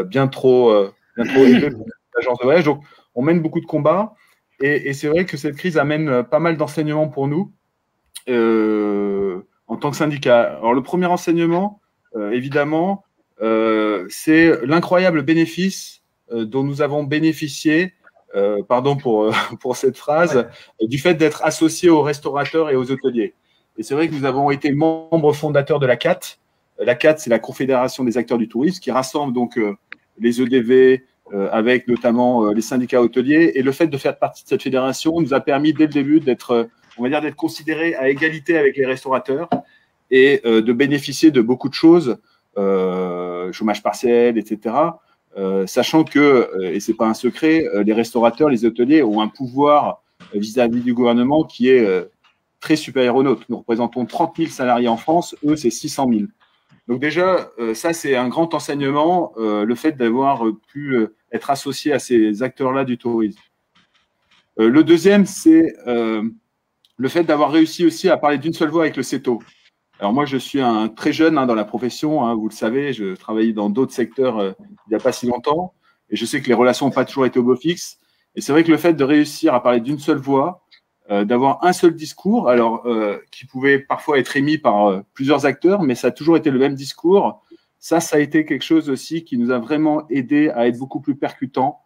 bien trop élevé pour l'agence de voyage. Donc, on mène beaucoup de combats et c'est vrai que cette crise amène pas mal d'enseignements pour nous. en tant que syndicat. Alors, le premier enseignement, évidemment, c'est l'incroyable bénéfice dont nous avons bénéficié, pardon pour cette phrase, du fait d'être associés aux restaurateurs et aux hôteliers. Et c'est vrai que nous avons été membres fondateurs de la CAT. La CAT, c'est la Confédération des acteurs du tourisme, qui rassemble donc les EDV, avec notamment les syndicats hôteliers. Et le fait de faire partie de cette fédération nous a permis dès le début d'être, on va dire, d'être considérés à égalité avec les restaurateurs et de bénéficier de beaucoup de choses, chômage partiel, etc. Sachant que, et c'est pas un secret, les restaurateurs, les hôteliers ont un pouvoir vis-à-vis du gouvernement qui est très supérieur au nôtre. Nous représentons 30 000 salariés en France, eux, c'est 600 000. Donc déjà, ça, c'est un grand enseignement, le fait d'avoir pu être associé à ces acteurs-là du tourisme. Le deuxième, c'est le fait d'avoir réussi aussi à parler d'une seule voix avec le CETO. Alors moi, je suis un très jeune dans la profession, vous le savez, je travaillais dans d'autres secteurs il n'y a pas si longtemps, et je sais que les relations n'ont pas toujours été au beau fixe. Et c'est vrai que le fait de réussir à parler d'une seule voix, d'avoir un seul discours, alors qui pouvait parfois être émis par plusieurs acteurs, mais ça a toujours été le même discours. Ça a été quelque chose aussi qui nous a vraiment aidé à être beaucoup plus percutant,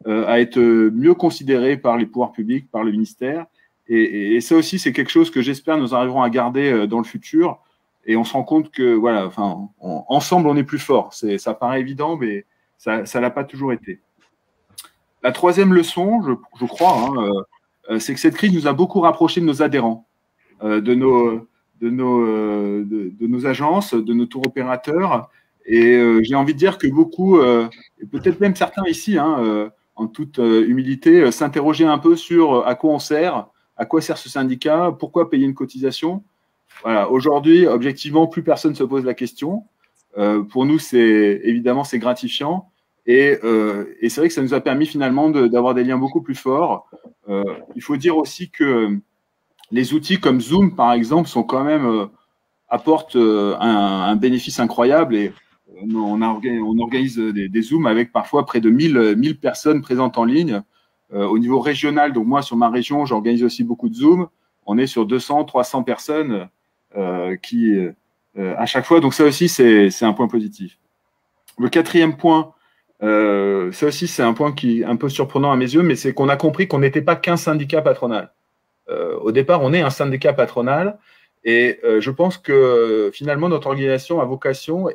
à être mieux considéré par les pouvoirs publics, par le ministère. Et ça aussi, c'est quelque chose que j'espère nous arriverons à garder dans le futur. Et on se rend compte que, voilà, enfin, ensemble, on est plus fort. Ça paraît évident, mais ça l'a pas toujours été. La troisième leçon, je crois, c'est que cette crise nous a beaucoup rapprochés de nos adhérents, de nos agences, de nos tours opérateurs. Et j'ai envie de dire que beaucoup, et peut-être même certains ici, en toute humilité, s'interrogeaient un peu sur à quoi on sert, à quoi sert ce syndicat, pourquoi payer une cotisation. Voilà. Aujourd'hui, objectivement, plus personne ne se pose la question. Pour nous, évidemment, c'est gratifiant. Et c'est vrai que ça nous a permis finalement d'avoir des liens beaucoup plus forts. Il faut dire aussi que les outils comme Zoom, par exemple, sont quand même apportent un bénéfice incroyable. Et on organise des Zooms avec parfois près de 1000 personnes présentes en ligne. Au niveau régional, donc moi, sur ma région, j'organise aussi beaucoup de Zooms. On est sur 200, 300 personnes à chaque fois. Donc ça aussi, c'est un point positif. Le quatrième point, ça aussi, c'est un point qui est un peu surprenant à mes yeux, mais c'est qu'on a compris qu'on n'était pas qu'un syndicat patronal. Au départ, on est un syndicat patronal et je pense que finalement, notre organisation a vocation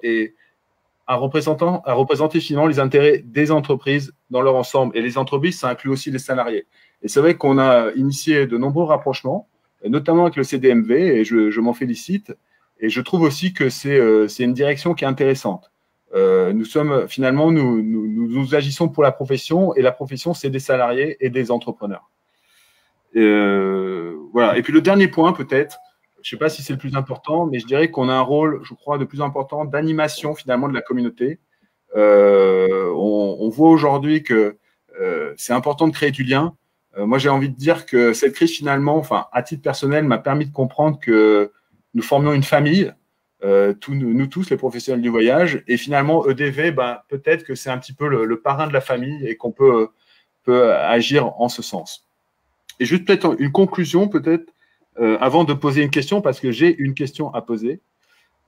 à représenter finalement les intérêts des entreprises dans leur ensemble. Et les entreprises, ça inclut aussi les salariés. Et c'est vrai qu'on a initié de nombreux rapprochements, notamment avec le CDMV, et je m'en félicite. Et je trouve aussi que c'est une direction qui est intéressante. Nous agissons pour la profession, et la profession, c'est des salariés et des entrepreneurs. Voilà. Et puis le dernier point, peut-être, je ne sais pas si c'est le plus important, mais je dirais qu'on a un rôle, je crois, de plus important d'animation finalement de la communauté. On voit aujourd'hui que c'est important de créer du lien. Moi, j'ai envie de dire que cette crise, finalement, enfin, à titre personnel, m'a permis de comprendre que nous formions une famille, nous tous, les professionnels du voyage, et finalement, EDV, peut-être que c'est un petit peu le parrain de la famille et qu'on peut agir en ce sens. Et juste peut-être une conclusion, peut-être, avant de poser une question, parce que j'ai une question à poser.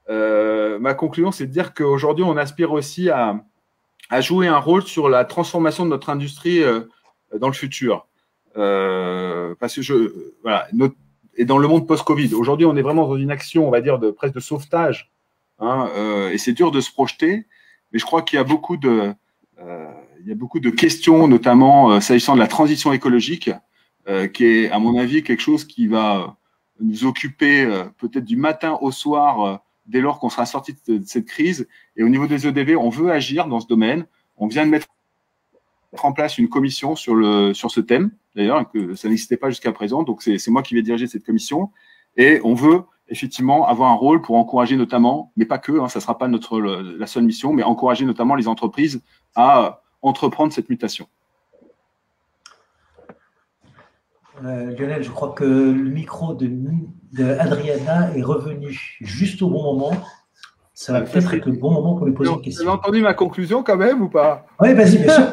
Ma conclusion, c'est de dire qu'aujourd'hui, on aspire aussi à jouer un rôle sur la transformation de notre industrie dans le futur. Parce que et dans le monde post-Covid, aujourd'hui, on est vraiment dans une action, on va dire, presque de sauvetage. Et c'est dur de se projeter, mais je crois qu'il y a beaucoup de questions, notamment s'agissant de la transition écologique, qui est, à mon avis, quelque chose qui va nous occuper peut-être du matin au soir dès lors qu'on sera sorti de cette crise. Et au niveau des EDV, on veut agir dans ce domaine. On vient de mettre en place une commission sur ce thème, d'ailleurs, que ça n'existait pas jusqu'à présent. Donc, c'est moi qui vais diriger cette commission. Et on veut effectivement avoir un rôle pour encourager notamment, mais pas que, ça ne sera pas la seule mission, mais encourager notamment les entreprises à entreprendre cette mutation. Lionel, je crois que le micro de Adriana est revenu juste au bon moment. Ça va peut-être être le bon moment pour lui poser une question. Vous avez entendu ma conclusion quand même ou pas? Oui, vas-y, bien sûr.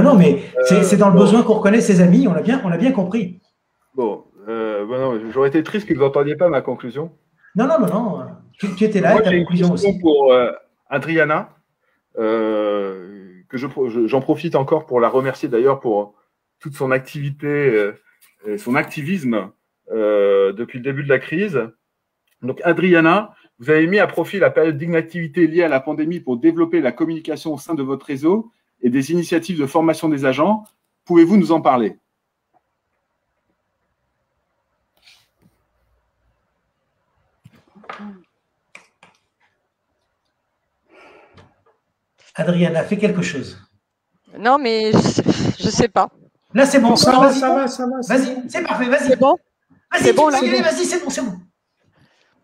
Non, mais c'est dans le besoin qu'on reconnaît ses amis, on l'a bien compris. Bon, J'aurais été triste que vous n'entendiez pas ma conclusion. Non. Tu étais là. Moi, ta j'ai une conclusion question aussi. pour Adriana, j'en profite encore pour la remercier d'ailleurs pour toute son activité et son activisme depuis le début de la crise. Donc, Adriana, vous avez mis à profit la période d'inactivité liée à la pandémie pour développer la communication au sein de votre réseau et des initiatives de formation des agents. Pouvez-vous nous en parler? Adriana, fais quelque chose. Non, mais je ne sais pas. Là, c'est bon. Ça va. Vas-y, c'est parfait, vas-y. C'est bon? Vas-y, C'est bon, là? vas-y, c'est bon.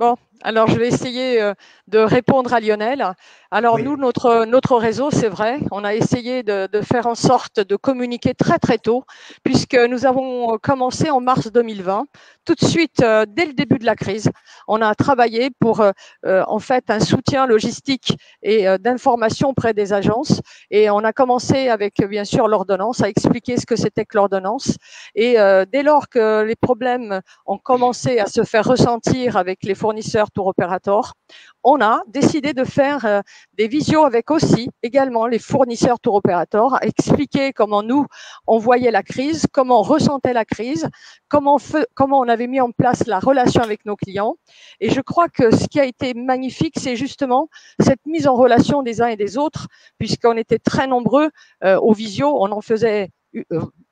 Bon, alors je vais essayer de répondre à Lionel. Alors Oui. nous, notre réseau, c'est vrai, on a essayé de faire en sorte de communiquer très très tôt, puisque nous avons commencé en mars 2020, tout de suite dès le début de la crise. On a travaillé pour en fait un soutien logistique et d'information auprès des agences, et on a commencé avec bien sûr l'ordonnance, à expliquer ce que c'était que l'ordonnance. Et dès lors que les problèmes ont commencé à se faire ressentir avec les fournisseurs tour opérateurs, on a décidé de faire des visios avec aussi également les fournisseurs tour opérateurs, à expliquer comment nous on voyait la crise, comment on ressentait la crise, comment on avait mis en place la relation avec nos clients. Et je crois que ce qui a été magnifique, c'est justement cette mise en relation des uns et des autres, puisqu'on était très nombreux aux visios, on en faisait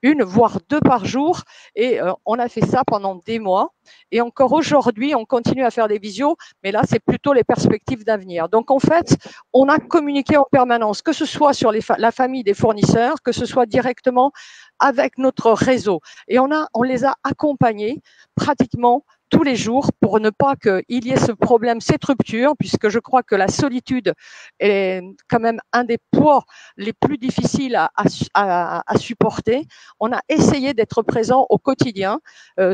une, voire deux par jour, et on a fait ça pendant des mois. Et encore aujourd'hui, on continue à faire des visios, mais là, c'est plutôt les perspectives d'avenir. Donc, en fait, on a communiqué en permanence, que ce soit sur la famille des fournisseurs, que ce soit directement avec notre réseau. Et on les a accompagnés pratiquement tous les jours pour ne pas qu'il y ait ce problème, cette rupture, puisque je crois que la solitude est quand même un des poids les plus difficiles à supporter. On a essayé d'être présent au quotidien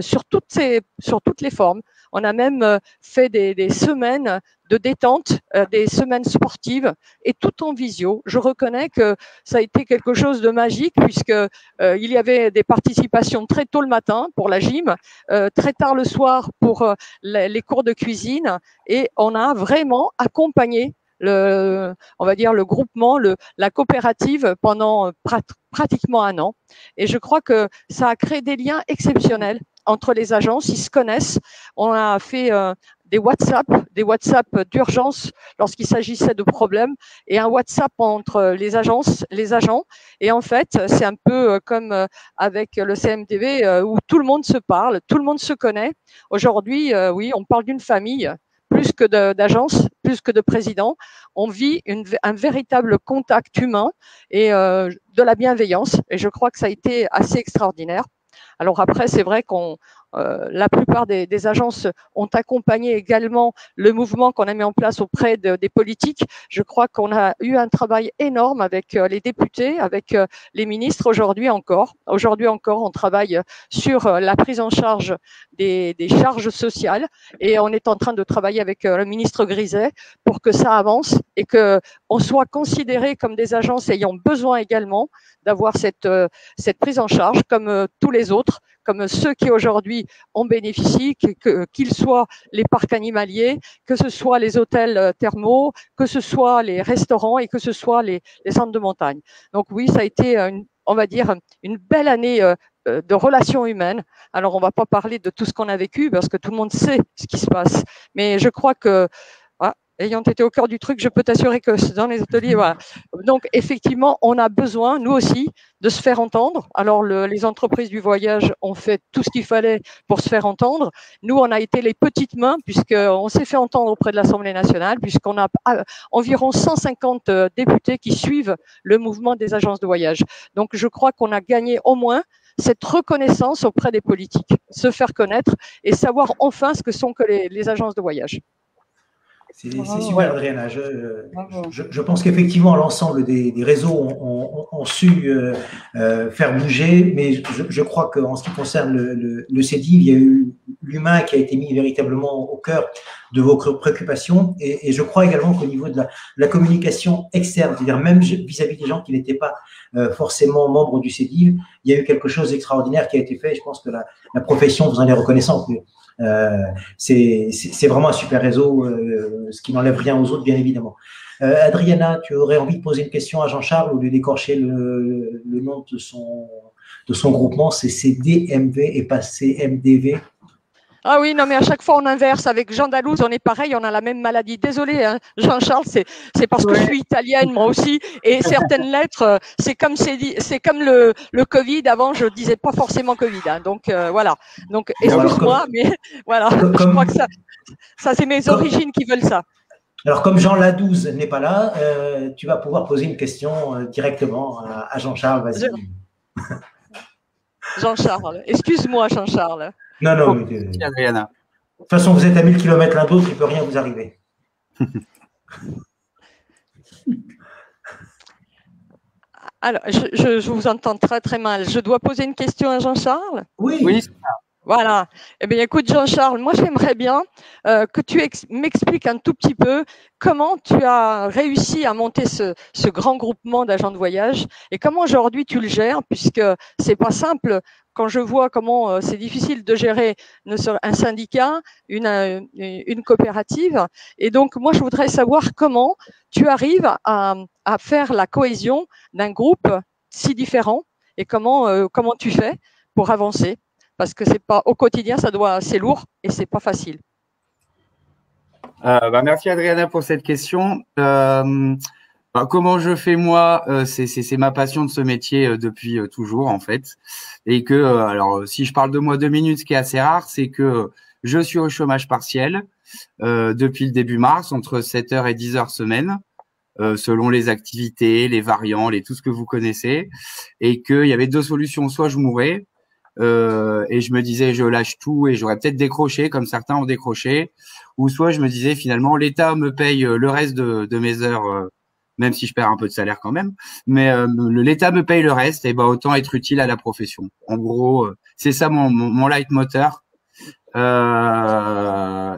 sur toutes les formes. On a même fait des semaines de détente, des semaines sportives, et tout en visio. Je reconnais que ça a été quelque chose de magique, puisque il y avait des participations très tôt le matin pour la gym, très tard le soir pour les cours de cuisine, et on a vraiment accompagné on va dire le groupement, la coopérative pendant pratiquement un an. Et je crois que ça a créé des liens exceptionnels entre les agences. Ils se connaissent. On a fait des WhatsApp d'urgence lorsqu'il s'agissait de problèmes, et un WhatsApp entre les agences, les agents. Et en fait, c'est un peu comme avec le CMTV où tout le monde se parle, tout le monde se connaît. Aujourd'hui, oui, on parle d'une famille. Plus que d'agence, plus que de président, on vit un véritable contact humain et de la bienveillance. Et je crois que ça a été assez extraordinaire. Alors après, c'est vrai la plupart des agences ont accompagné également le mouvement qu'on a mis en place auprès des politiques. Je crois qu'on a eu un travail énorme avec les députés, avec les ministres. Aujourd'hui encore, on travaille sur la prise en charge des charges sociales, et on est en train de travailler avec le ministre Griset pour que ça avance et que on soit considéré comme des agences ayant besoin également d'avoir cette prise en charge comme tous les autres, comme ceux qui aujourd'hui en bénéficient, qu'ils soient les parcs animaliers, que ce soit les hôtels thermaux, que ce soit les restaurants et que ce soit les centres de montagne. Donc oui, ça a été, on va dire, une belle année de relations humaines. Alors, on ne va pas parler de tout ce qu'on a vécu parce que tout le monde sait ce qui se passe. Mais je crois que, ayant été au cœur du truc, je peux t'assurer que dans les ateliers, voilà. Donc, effectivement, on a besoin, nous aussi, de se faire entendre. Alors, les entreprises du voyage ont fait tout ce qu'il fallait pour se faire entendre. Nous, on a été les petites mains, puisqu'on s'est fait entendre auprès de l'Assemblée nationale, puisqu'on a environ 150 députés qui suivent le mouvement des agences de voyage. Donc, je crois qu'on a gagné au moins cette reconnaissance auprès des politiques, se faire connaître et savoir enfin ce que sont que les agences de voyage. C'est Bravo. super, Adriana. Je pense qu'effectivement, l'ensemble des réseaux ont su faire bouger, mais je crois qu'en ce qui concerne le CEDIV, il y a eu l'humain qui a été mis véritablement au cœur de vos préoccupations. Et je crois également qu'au niveau de la communication externe, c'est-à-dire même vis-à-vis des gens qui n'étaient pas forcément membres du CEDIV, il y a eu quelque chose d'extraordinaire qui a été fait. Je pense que la profession vous en est reconnaissante. C'est vraiment un super réseau, ce qui n'enlève rien aux autres, bien évidemment. Adriana, tu aurais envie de poser une question à Jean-Charles ou de décorcher le nom de son groupement? C'est CDMV et pas CMDV. Ah oui, non, mais à chaque fois, on inverse. Avec Jean Dalouse, on est pareil, on a la même maladie. Désolé, hein, Jean-Charles, c'est parce que je suis italienne, moi aussi. Et certaines lettres, c'est comme le Covid. Avant, je disais pas forcément Covid. Hein, donc, voilà. Donc, excuse-moi, mais voilà. Je crois que ça c'est mes origines qui veulent ça. Alors, comme Jean Ladouze n'est pas là, tu vas pouvoir poser une question directement à Jean-Charles. Vas-y. Jean-Charles. Excuse-moi, Jean-Charles. Non, mais Adriana. De toute façon, vous êtes à 1000 km l'un d'autre, il ne peut rien vous arriver. Alors, je vous entends très très mal. Je dois poser une question à Jean-Charles? Oui. Voilà. Eh bien, écoute, Jean-Charles, moi, j'aimerais bien que tu m'expliques un tout petit peu comment tu as réussi à monter ce grand groupement d'agents de voyage et comment aujourd'hui tu le gères, puisque c'est pas simple. Quand je vois comment c'est difficile de gérer un syndicat, une coopérative, et donc moi, je voudrais savoir comment tu arrives à faire la cohésion d'un groupe si différent et comment tu fais pour avancer. Parce que c'est pas au quotidien, c'est lourd et c'est pas facile. Merci Adriana pour cette question. Comment je fais moi, c'est ma passion de ce métier depuis toujours en fait. Et que alors si je parle de moi 2 minutes, ce qui est assez rare, c'est que je suis au chômage partiel depuis le début mars, entre 7 heures et 10 heures semaine, selon les activités, les variants, tout ce que vous connaissez, et qu'il y avait 2 solutions, soit je mourais. Et je me disais je lâche tout et j'aurais peut-être décroché comme certains ont décroché, ou soit je me disais finalement l'État me paye le reste de mes heures, même si je perds un peu de salaire quand même, mais l'État me paye le reste, et autant être utile à la profession. En gros, c'est ça mon leitmotiv.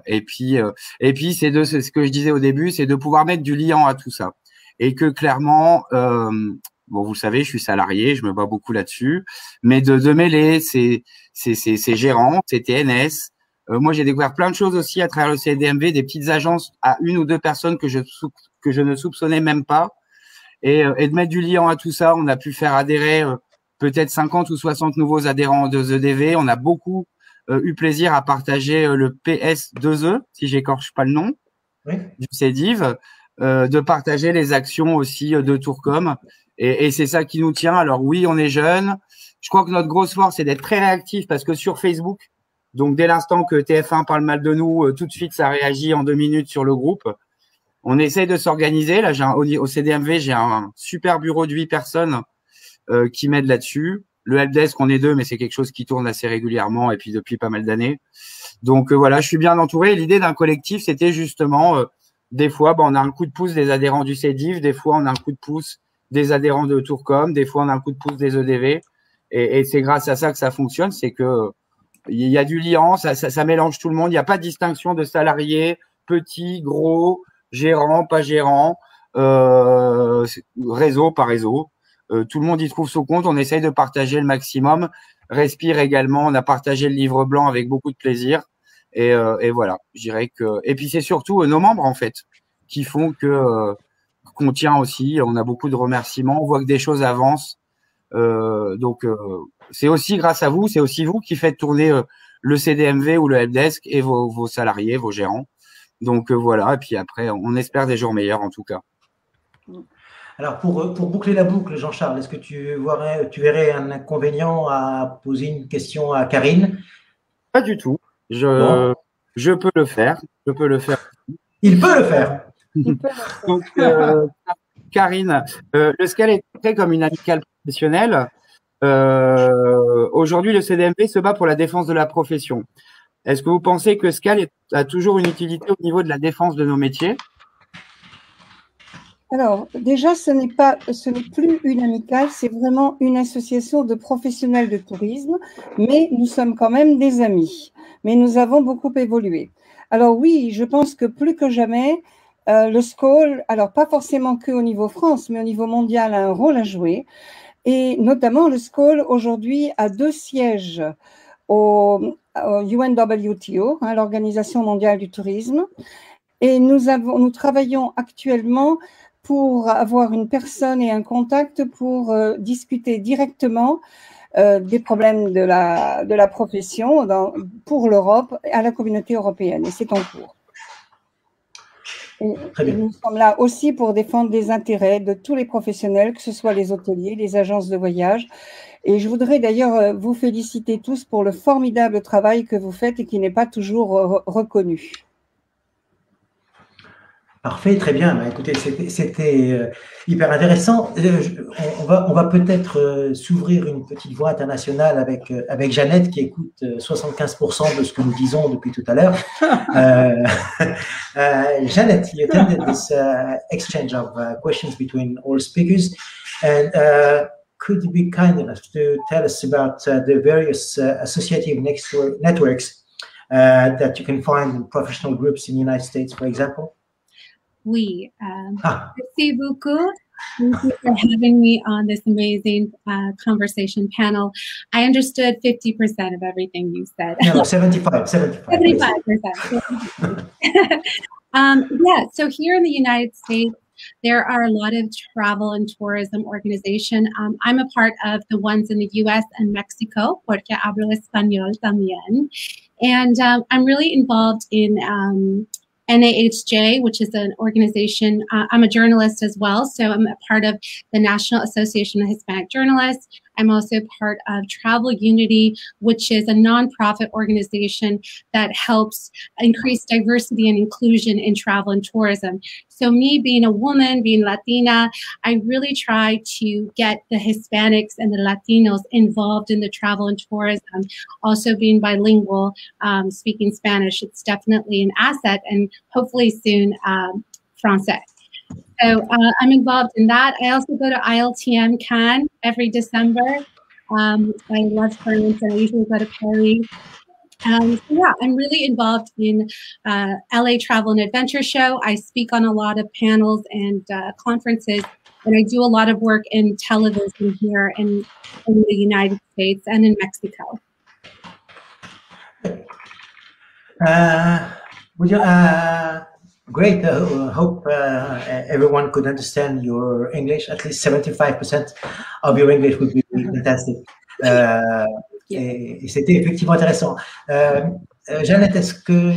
Et puis c'est ce que je disais au début, c'est de pouvoir mettre du liant à tout ça, et que clairement bon, vous savez, je suis salarié, je me bats beaucoup là-dessus, mais de mêler ces gérants, ces TNS. Moi, j'ai découvert plein de choses aussi à travers le CDMV, des petites agences à 1 ou 2 personnes que je ne soupçonnais même pas, et de mettre du liant à tout ça. On a pu faire adhérer peut-être 50 ou 60 nouveaux adhérents de EDV. On a beaucoup eu plaisir à partager le PS2E, si j'écorche pas le nom, du CEDIV, de partager les actions aussi de Tourcom. Et c'est ça qui nous tient. Alors oui, on est jeunes. Je crois que notre grosse force, c'est d'être très réactif, parce que sur Facebook, donc dès l'instant que TF1 parle mal de nous, tout de suite, ça réagit en 2 minutes sur le groupe. On essaye de s'organiser. Là, au CDMV, j'ai un super bureau de 8 personnes qui m'aident là-dessus. Le helpdesk, on est 2, mais c'est quelque chose qui tourne assez régulièrement et puis depuis pas mal d'années. Donc voilà, je suis bien entouré. L'idée d'un collectif, c'était justement, des fois, on a un coup de pouce des adhérents du CEDIV, des fois, on a un coup de pouce des adhérents de Tourcom, des fois on a un coup de pouce des EDV, et c'est grâce à ça que ça fonctionne. C'est que il y a du liant, ça mélange tout le monde. Il n'y a pas de distinction de salariés, petits, gros, gérants, pas gérants, réseau, pas réseau. Tout le monde y trouve son compte. On essaye de partager le maximum. Respire également. On a partagé le livre blanc avec beaucoup de plaisir. Et voilà, je dirais que. Et puis c'est surtout nos membres en fait qui font que qu'on tient aussi. On a beaucoup de remerciements. On voit que des choses avancent. Donc c'est aussi grâce à vous. C'est aussi vous qui faites tourner le CDMV ou le helpdesk et vos salariés, vos gérants. Donc voilà. Et puis après, on espère des jours meilleurs en tout cas. Alors, pour boucler la boucle, Jean-Charles, est-ce que tu verrais un inconvénient à poser une question à Karine? Pas du tout. Je peux le faire. Je peux le faire. Il peut le faire. Donc, Karine, le SCAL est très comme une amicale professionnelle. Aujourd'hui, le CDMV se bat pour la défense de la profession. Est-ce que vous pensez que SCAL a toujours une utilité au niveau de la défense de nos métiers? Alors, déjà, ce n'est plus une amicale, c'est vraiment une association de professionnels de tourisme, mais nous sommes quand même des amis. Mais nous avons beaucoup évolué. Alors oui, je pense que plus que jamais, le SCOL, alors pas forcément qu'au niveau France, mais au niveau mondial, a un rôle à jouer. Et notamment, le SCOL aujourd'hui a 2 sièges au UNWTO, hein, l'Organisation mondiale du tourisme. Et nous travaillons actuellement pour avoir une personne et un contact pour discuter directement des problèmes de la profession pour l'Europe et à la communauté européenne. Et c'est en cours. Et nous sommes là aussi pour défendre les intérêts de tous les professionnels, que ce soit les hôteliers, les agences de voyage. Et je voudrais d'ailleurs vous féliciter tous pour le formidable travail que vous faites et qui n'est pas toujours reconnu. Parfait, très bien. Bah, écoutez, c'était hyper intéressant. On va peut-être s'ouvrir une petite voie internationale avec Jeannette qui écoute 75% de ce que nous disons depuis tout à l'heure. Jeannette, you attended this exchange of questions between all speakers, and could you be kind enough to tell us about the various associative networks that you can find in professional groups in the United States, for example? Oui. Merci beaucoup. Thank you for having me on this amazing conversation panel. I understood 50% of everything you said. No, 75%. 75%. Yeah, so here in the United States, there are a lot of travel and tourism organizations. I'm a part of the ones in the US and Mexico, porque hablo español también. And I'm really involved in NAHJ, which is an organization. I'm a journalist as well, so I'm a part of the National Association of Hispanic Journalists. I'm also part of Travel Unity, which is a nonprofit organization that helps increase diversity and inclusion in travel and tourism. So me being a woman, being Latina, I really try to get the Hispanics and the Latinos involved in the travel and tourism. Also being bilingual, speaking Spanish, it's definitely an asset, and hopefully soon Francais. So I'm involved in that. I also go to ILTM Cannes every December. I love France, and I usually go to Paris. So yeah, I'm really involved in LA Travel and Adventure Show. I speak on a lot of panels and conferences, and I do a lot of work in television here in the United States and in Mexico. Great. Hope everyone could understand your English. At least 75% of your English would be fantastic. Et c'était effectivement intéressant. Jeannette, est-ce que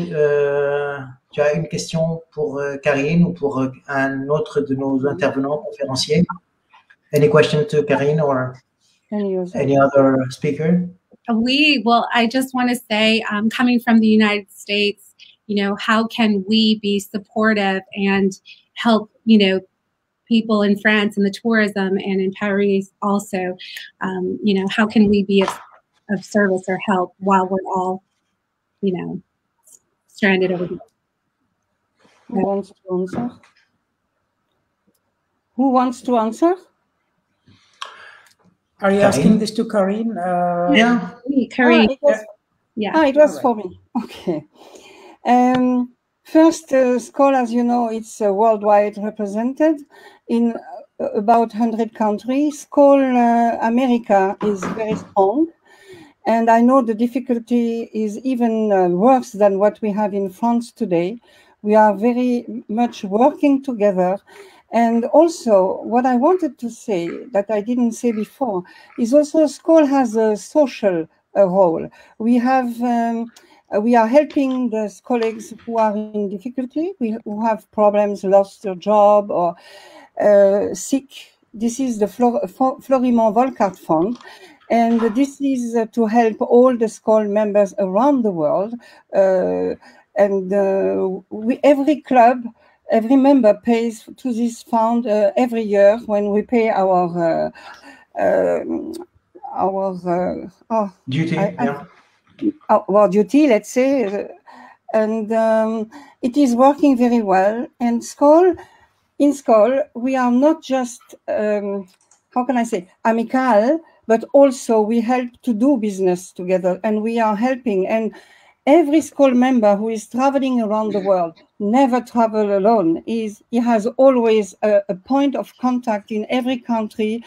tu as une question pour Karine ou pour un autre de nos intervenants conférenciers? Any question to Karine or any other speaker? Well, I just want to say, coming from the United States, you know, how can we be supportive and help, you know, people in France and the tourism and in Paris also, you know, how can we be of service or help while we're all, you know, stranded over here? Who wants to answer? Who wants to answer? Are you asking this to Karine? Yeah, Karine. It was for me. Okay. First, SCOL, as you know, it's worldwide represented in about 100 countries. SCOL America is very strong. And I know the difficulty is even worse than what we have in France today. We are very much working together. And also, what I wanted to say that I didn't say before is also SCOL has a social role. We are helping the colleagues who are in difficulty, who have problems, lost their job or sick. This is the Florimond Volkart Fund. And this is to help all the SCOL members around the world. Every club, every member pays to this fund every year when we pay our duty. our duty, let's say, and it is working very well. And in SCOL, we are not just, how can I say, amical, but also we help to do business together, and we are helping. And every SCOL member who is traveling around the world never travel alone. He has always a point of contact in every country.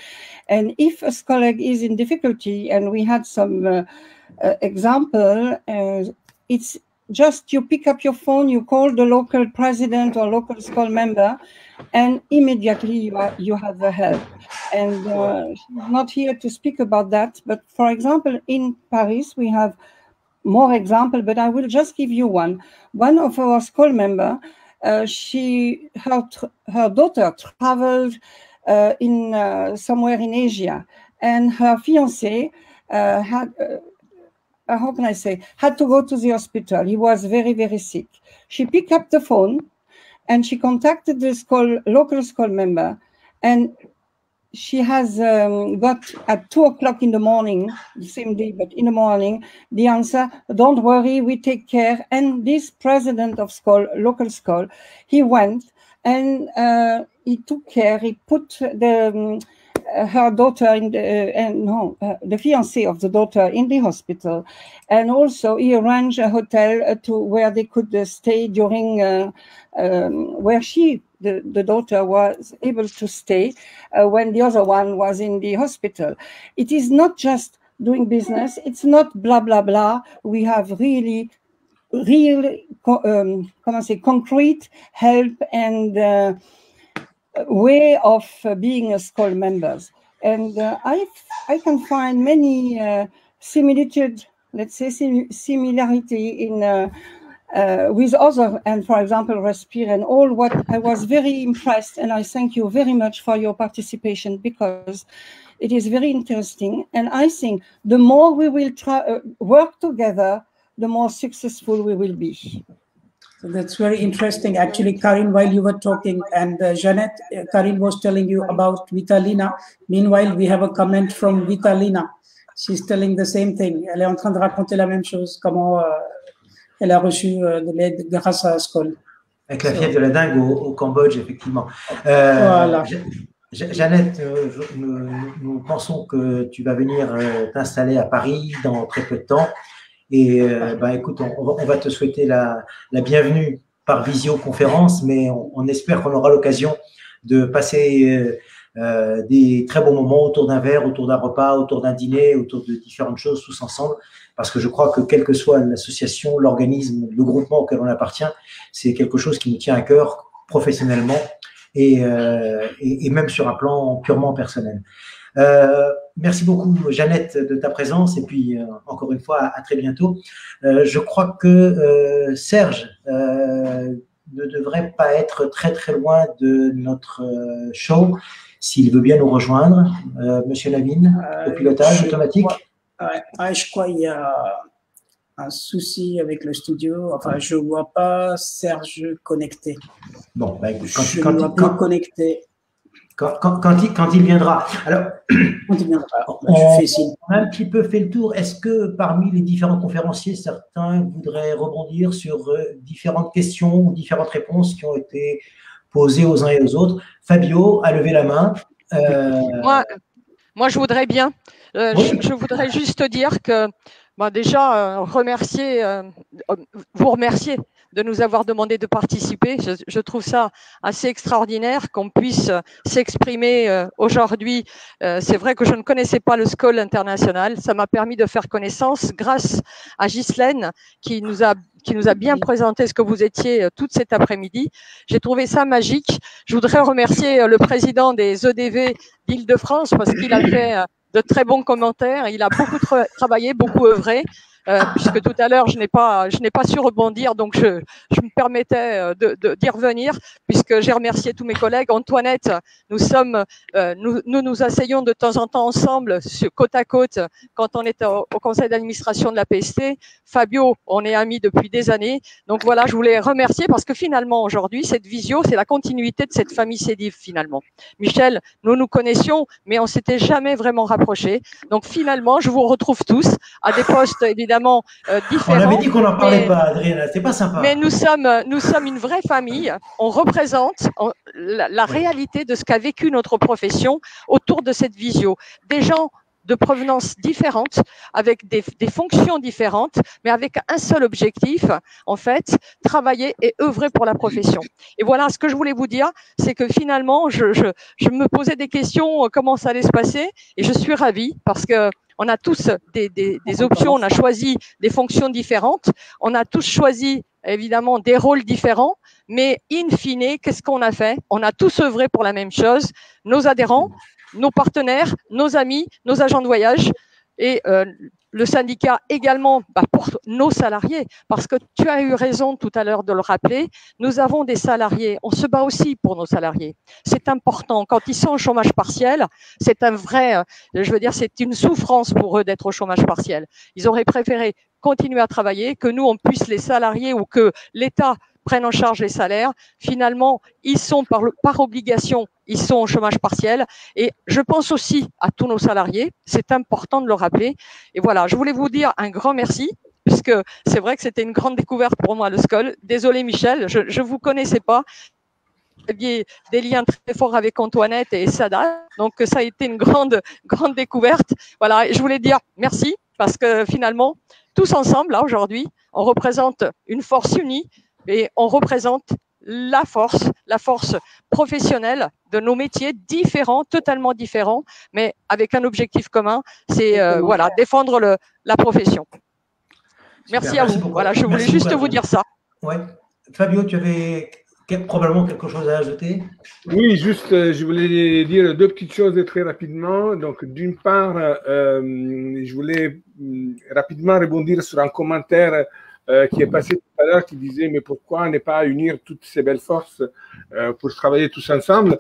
And if a colleague is in difficulty, and we had some example, it's just you pick up your phone, you call the local president or local SCOL member, and immediately you have the help. And she's not here to speak about that, but for example, in Paris, we have more example, but I will just give you one. One of our SCOL member, her daughter traveled in somewhere in Asia, and her fiancé had, how can I say, had to go to the hospital. He was very, very sick. She picked up the phone and she contacted the local SCOL member, and she has got at 2 o'clock in the morning, the same day, but in the morning, the answer, don't worry, we take care. And this president of SCOL, local SCOL, he went and he took care, he put her daughter in the fiancé of the daughter in the hospital. And also he arranged a hotel to where they could stay during, where the daughter was able to stay when the other one was in the hospital. It is not just doing business. It's not blah, blah, blah. We have really concrete help and way of being a SCOL members. And I can find many similitude, let's say similarity in with other, and for example, Respire and all. What I was very impressed, and I thank you very much for your participation, because it is very interesting. And I think the more we will work together, the more successful we will be. So that's very interesting. Actually, Karine, while you were talking, and Jeanette, Karine was telling you about Vitalina. Meanwhile, we have a comment from Vitalina. She's telling the same thing. Elle est en train de raconter la même chose, comment elle a reçu de l'aide grâce à SCOL. Avec la fièvre de la dengue au Cambodge, effectivement. Voilà. Jeannette, nous pensons que tu vas venir t'installer à Paris dans très peu de temps. Et écoute, on va te souhaiter la bienvenue par visioconférence, mais on espère qu'on aura l'occasion de passer des très bons moments autour d'un verre, autour d'un repas, autour d'un dîner, autour de différentes choses tous ensemble, parce que je crois que quelle que soit l'association, l'organisme, le groupement auquel on appartient, c'est quelque chose qui nous tient à cœur professionnellement et même sur un plan purement personnel. Merci beaucoup, Jeannette, de ta présence, et puis encore une fois, à très bientôt. Je crois que Serge ne devrait pas être très très loin de notre show, s'il veut bien nous rejoindre. Monsieur Navin, au pilotage automatique. Je crois qu'il y a un souci avec le studio. Enfin, je ne vois pas Serge connecté. Bon, écoute, quand il viendra. Alors, on a un petit peu fait le tour. Est-ce que parmi les différents conférenciers, certains voudraient rebondir sur différentes questions ou différentes réponses qui ont été posées aux uns et aux autres? Fabio a levé la main. Moi, je voudrais bien. Je voudrais juste dire que déjà, vous remercier de nous avoir demandé de participer. Je trouve ça assez extraordinaire qu'on puisse s'exprimer aujourd'hui. C'est vrai que je ne connaissais pas le SCOL international. Ça m'a permis de faire connaissance grâce à Ghislaine qui nous a bien présenté ce que vous étiez toute cet après-midi. J'ai trouvé ça magique. Je voudrais remercier le président des EDV d'Île-de-France parce qu'il a fait de très bons commentaires. Il a beaucoup travaillé, beaucoup œuvré. Puisque tout à l'heure je n'ai pas su rebondir, donc je me permettais d'y revenir, puisque j'ai remercié tous mes collègues. Antoinette, nous asseyons de temps en temps ensemble, côte à côte, quand on est au conseil d'administration de la PST. Fabio, on est amis depuis des années. Donc voilà, je voulais remercier parce que finalement aujourd'hui, cette visio, c'est la continuité de cette famille CEDIF finalement. Michel, nous connaissions, mais on s'était jamais vraiment rapprochés. Donc finalement, je vous retrouve tous à des postes évidemment évidemment différents. On avait dit qu'on n'en parlait pas, Adriana, c'est pas sympa. Mais nous sommes une vraie famille. On représente la réalité de ce qu'a vécu notre profession autour de cette visio. Des gens de provenance différentes, avec des fonctions différentes, mais avec un seul objectif, en fait, travailler et œuvrer pour la profession. Et voilà, ce que je voulais vous dire, c'est que finalement, je me posais des questions, comment ça allait se passer, et je suis ravie parce que on a tous des options, on a choisi des fonctions différentes, on a tous choisi évidemment des rôles différents, mais in fine, qu'est-ce qu'on a fait? On a tous œuvré pour la même chose, nos adhérents, nos partenaires, nos amis, nos agents de voyage et le syndicat également pour nos salariés, parce que tu as eu raison tout à l'heure de le rappeler, nous avons des salariés, on se bat aussi pour nos salariés. C'est important. Quand ils sont au chômage partiel, c'est un vrai, je veux dire, c'est une souffrance pour eux d'être au chômage partiel. Ils auraient préféré continuer à travailler, que nous, on puisse les salariés ou que l'État prennent en charge les salaires. Finalement, ils sont par obligation, ils sont au chômage partiel. Et je pense aussi à tous nos salariés. C'est important de le rappeler. Et voilà, je voulais vous dire un grand merci, puisque c'est vrai que c'était une grande découverte pour moi, le SCOL. Désolé, Michel, je vous connaissais pas. Vous aviez des liens très forts avec Antoinette et Sada. Donc, ça a été une grande découverte. Voilà, et je voulais dire merci, parce que finalement, tous ensemble, là, aujourd'hui, on représente une force unie. Et on représente la force professionnelle de nos métiers différents, totalement différents, mais avec un objectif commun, c'est voilà, défendre la profession. Merci à vous. Beaucoup. Voilà, je voulais juste vous dire ça. Ouais. Fabio, tu avais probablement quelque chose à ajouter? Oui, juste, je voulais dire deux petites choses très rapidement. Donc, d'une part, je voulais rapidement rebondir sur un commentaire qui est passé tout à l'heure, qui disait mais pourquoi ne pas unir toutes ces belles forces pour travailler tous ensemble.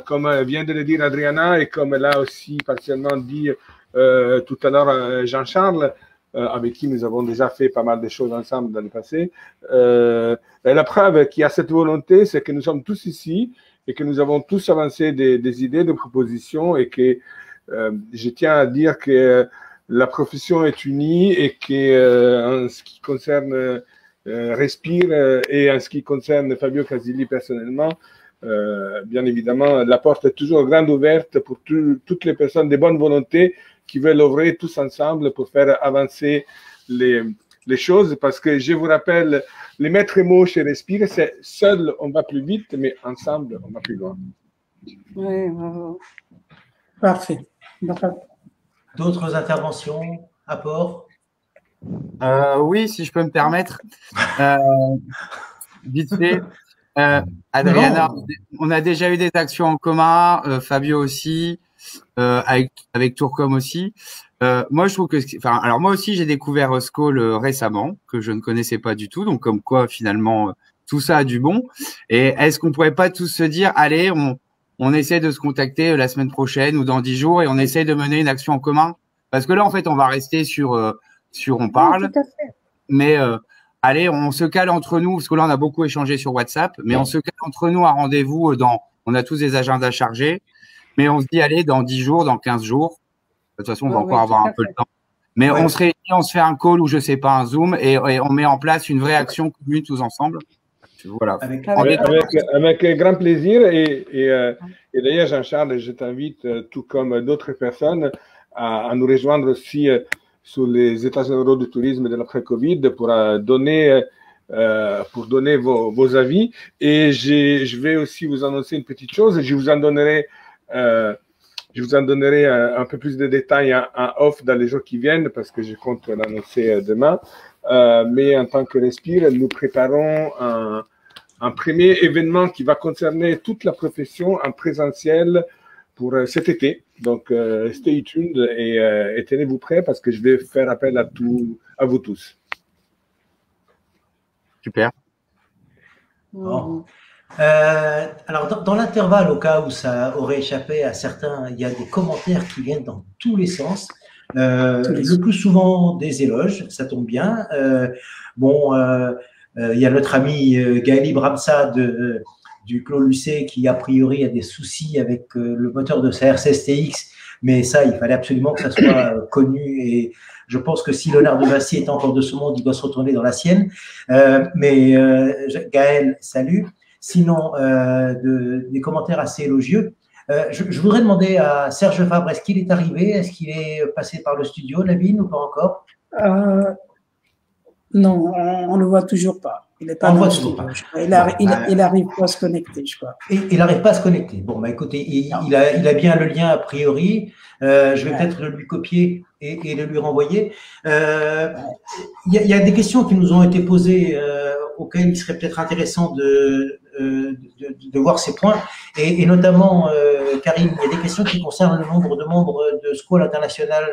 Comme vient de le dire Adriana et comme l'a aussi partiellement dit tout à l'heure Jean-Charles, avec qui nous avons déjà fait pas mal de choses ensemble dans le passé, la preuve qu'il y a cette volonté, c'est que nous sommes tous ici et que nous avons tous avancé des idées, des propositions et que je tiens à dire que la profession est unie et que en ce qui concerne Respire et en ce qui concerne Fabio Casilli personnellement, bien évidemment, la porte est toujours grande ouverte pour toutes les personnes de bonne volonté qui veulent œuvrer tous ensemble pour faire avancer les choses. Parce que je vous rappelle, les maîtres mots chez Respire, c'est seul on va plus vite, mais ensemble on va plus loin. Oui, bravo. Parfait. D'autres interventions, apports? Oui, si je peux me permettre. Vite fait. Adriana, on a déjà eu des actions en commun, Fabio aussi, avec Tourcom aussi. Moi, je trouve que, alors moi aussi, j'ai découvert SCOL récemment, que je ne connaissais pas du tout, donc comme quoi finalement tout ça a du bon. Et est-ce qu'on pourrait pas tous se dire, allez, on essaie de se contacter la semaine prochaine ou dans 10 jours et on essaie de mener une action en commun? Parce que là, en fait, on va rester sur on parle, oui, tout à fait. mais allez, on se cale entre nous, parce que là, on a beaucoup échangé sur WhatsApp, mais on se cale entre nous un rendez-vous on a tous des agendas chargés, mais on se dit, allez, dans 10 jours, dans 15 jours, de toute façon, on va encore avoir un peu le temps. Mais on se réunit, on se fait un call ou je sais pas, un Zoom, et on met en place une vraie action commune tous ensemble. Voilà. Avec grand plaisir. Et d'ailleurs, Jean-Charles, je t'invite, tout comme d'autres personnes, à nous rejoindre aussi sur les États généraux du tourisme de l'après-Covid pour donner vos avis. Et je vais aussi vous annoncer une petite chose. Je vous en donnerai un peu plus de détails en off dans les jours qui viennent parce que je compte l'annoncer demain. Mais en tant que Respire, nous préparons un premier événement qui va concerner toute la profession en présentiel pour cet été. Donc, stay tuned et tenez-vous prêts parce que je vais faire appel à vous tous. Super. Bon. Alors, dans l'intervalle, au cas où ça aurait échappé à certains, il y a des commentaires qui viennent dans tous les sens. Le plus souvent des éloges, ça tombe bien. Il y a notre ami Gaëli Bramsa du Clos Lucé qui, a priori, a des soucis avec le moteur de sa RCSTX, mais ça, il fallait absolument que ça soit connu. Et je pense que si Léonard de Vassy est encore de ce monde, il doit se retourner dans la sienne. Mais Gaël, salut. Sinon, des commentaires assez élogieux. Je voudrais demander à Serge Fabre, est-ce qu'il est arrivé? Est-ce qu'il est passé par le studio, Navin, ou pas encore? Non, on ne le voit toujours pas. Il n'est pas dans le studio. Il n'arrive pas à se connecter, je crois. Il n'arrive pas à se connecter. Bon, bah, écoutez, il a bien le lien a priori. Je vais peut-être le lui copier et le lui renvoyer. Il y a des questions qui nous ont été posées auxquelles il serait peut-être intéressant de voir ces points. Et notamment, Karine, il y a des questions qui concernent le nombre de membres de Squall International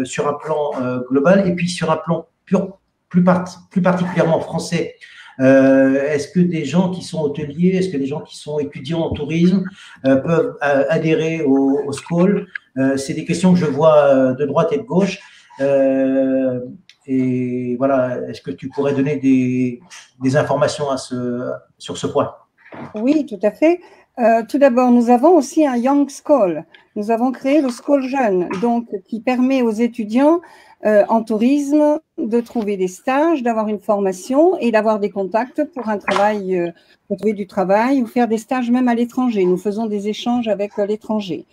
sur un plan global et puis sur un plan plus particulièrement français. Est-ce que des gens qui sont hôteliers, est-ce que des gens qui sont étudiants en tourisme peuvent adhérer au Squall? C'est des questions que je vois de droite et de gauche. Et voilà, est-ce que tu pourrais donner des informations sur ce point? Oui, tout à fait. Tout d'abord, nous avons aussi un Young Squall. Nous avons créé le Squall Jeune, donc qui permet aux étudiants en tourisme de trouver des stages, d'avoir une formation et d'avoir des contacts pour un travail, pour trouver du travail ou faire des stages même à l'étranger. Nous faisons des échanges avec l'étranger.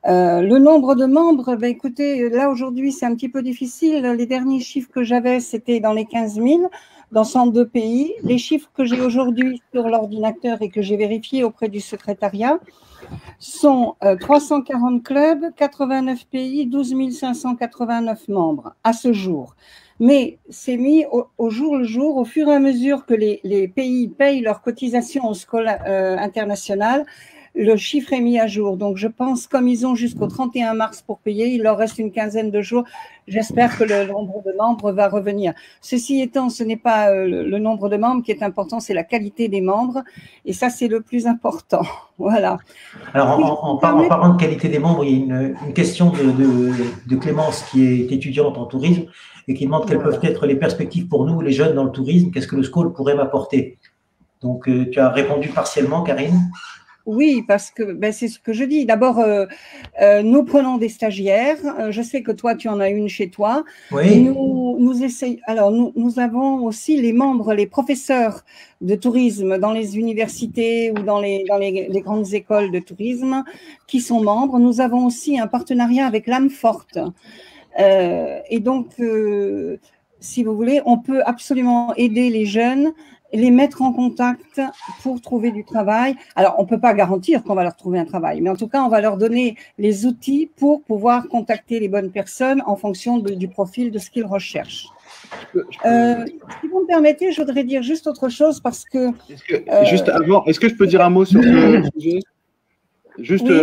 Le nombre de membres, ben écoutez, là aujourd'hui c'est un petit peu difficile. Les derniers chiffres que j'avais, c'était dans les 15 000 dans 102 pays. Les chiffres que j'ai aujourd'hui sur l'ordinateur et que j'ai vérifiés auprès du secrétariat sont 340 clubs, 89 pays, 12 589 membres à ce jour. Mais c'est mis au jour le jour, au fur et à mesure que les pays payent leurs cotisations au Squall international. Le chiffre est mis à jour. Donc, je pense, comme ils ont jusqu'au 31 mars pour payer, il leur reste une quinzaine de jours. J'espère que le nombre de membres va revenir. Ceci étant, ce n'est pas le nombre de membres qui est important, c'est la qualité des membres. Et ça, c'est le plus important. Voilà. Alors, en parlant de qualité des membres, il y a une question de Clémence qui est étudiante en tourisme et qui demande quelles peuvent être les perspectives pour nous, les jeunes dans le tourisme. Qu'est-ce que le Squall pourrait m'apporter? Donc, tu as répondu partiellement, Karine. Oui, parce que ben, c'est ce que je dis. D'abord, nous prenons des stagiaires. Je sais que toi, tu en as une chez toi. Oui. Nous essayons. Alors, nous avons aussi les membres, les professeurs de tourisme dans les universités ou dans les grandes écoles de tourisme qui sont membres. Nous avons aussi un partenariat avec l'âme forte. Et donc, si vous voulez, on peut absolument aider les jeunes, les mettre en contact pour trouver du travail. Alors, on ne peut pas garantir qu'on va leur trouver un travail, mais en tout cas, on va leur donner les outils pour pouvoir contacter les bonnes personnes en fonction du profil de ce qu'ils recherchent. Si vous me permettez, je voudrais dire juste autre chose parce que… Juste avant, est-ce que je peux dire un mot sur ce sujet? Juste oui.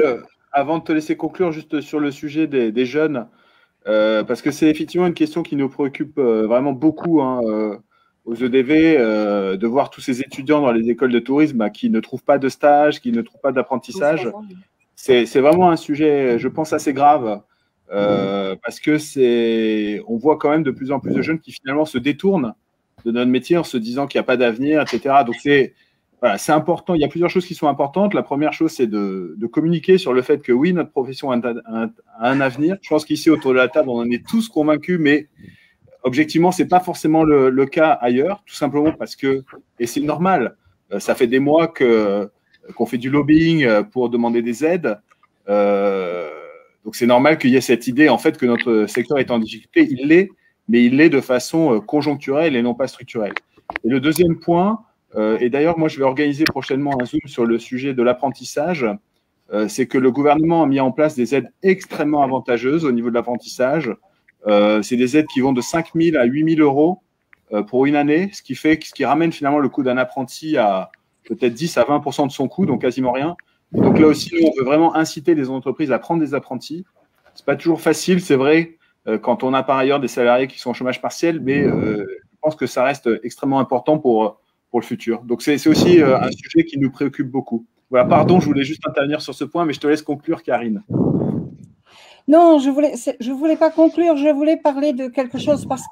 Avant de te laisser conclure, juste sur le sujet des jeunes, parce que c'est effectivement une question qui nous préoccupe vraiment beaucoup, hein, aux EDV, de voir tous ces étudiants dans les écoles de tourisme qui ne trouvent pas de stage, qui ne trouvent pas d'apprentissage. C'est vraiment un sujet, je pense, assez grave, parce que on voit quand même de plus en plus de jeunes qui finalement se détournent de notre métier en se disant qu'il n'y a pas d'avenir, etc. Donc voilà, c'est important. Il y a plusieurs choses qui sont importantes. La première chose, c'est de communiquer sur le fait que oui, notre profession a un avenir. Je pense qu'ici, autour de la table, on en est tous convaincus, mais objectivement, ce n'est pas forcément le cas ailleurs, tout simplement parce que, et c'est normal, ça fait des mois qu'on fait du lobbying pour demander des aides. Donc, c'est normal qu'il y ait cette idée, en fait, que notre secteur est en difficulté. Il l'est, mais il l'est de façon conjoncturelle et non pas structurelle. Et le deuxième point, et d'ailleurs, moi, je vais organiser prochainement un Zoom sur le sujet de l'apprentissage, c'est que le gouvernement a mis en place des aides extrêmement avantageuses au niveau de l'apprentissage. C'est des aides qui vont de 5 000 à 8 000 euros pour une année, ce qui ramène finalement le coût d'un apprenti à peut-être 10 à 20% de son coût, donc quasiment rien. Et donc là aussi, nous, on veut vraiment inciter les entreprises à prendre des apprentis. C'est pas toujours facile, c'est vrai, quand on a par ailleurs des salariés qui sont au chômage partiel, mais je pense que ça reste extrêmement important pour le futur. Donc c'est aussi un sujet qui nous préoccupe beaucoup. Voilà, pardon, je voulais juste intervenir sur ce point, mais je te laisse conclure, Karine. Non, je voulais pas conclure, je voulais parler de quelque chose parce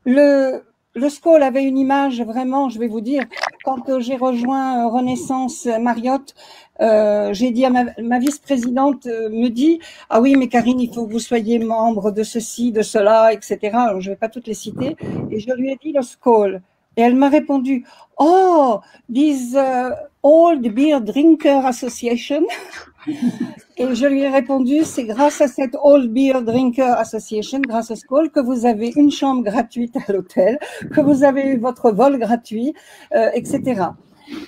que le SCOL avait une image vraiment, je vais vous dire, quand j'ai rejoint Renaissance Marriott, j'ai dit à ma vice-présidente, me dit, ah oui, mais Karine, il faut que vous soyez membre de ceci, de cela, etc. Alors, je ne vais pas toutes les citer. Et je lui ai dit le SCOL. Et elle m'a répondu, oh, this Old Beer Drinker Association. Et je lui ai répondu, c'est grâce à cette Old Beer Drinker Association, grâce à SCOL, que vous avez une chambre gratuite à l'hôtel, que vous avez eu votre vol gratuit, etc.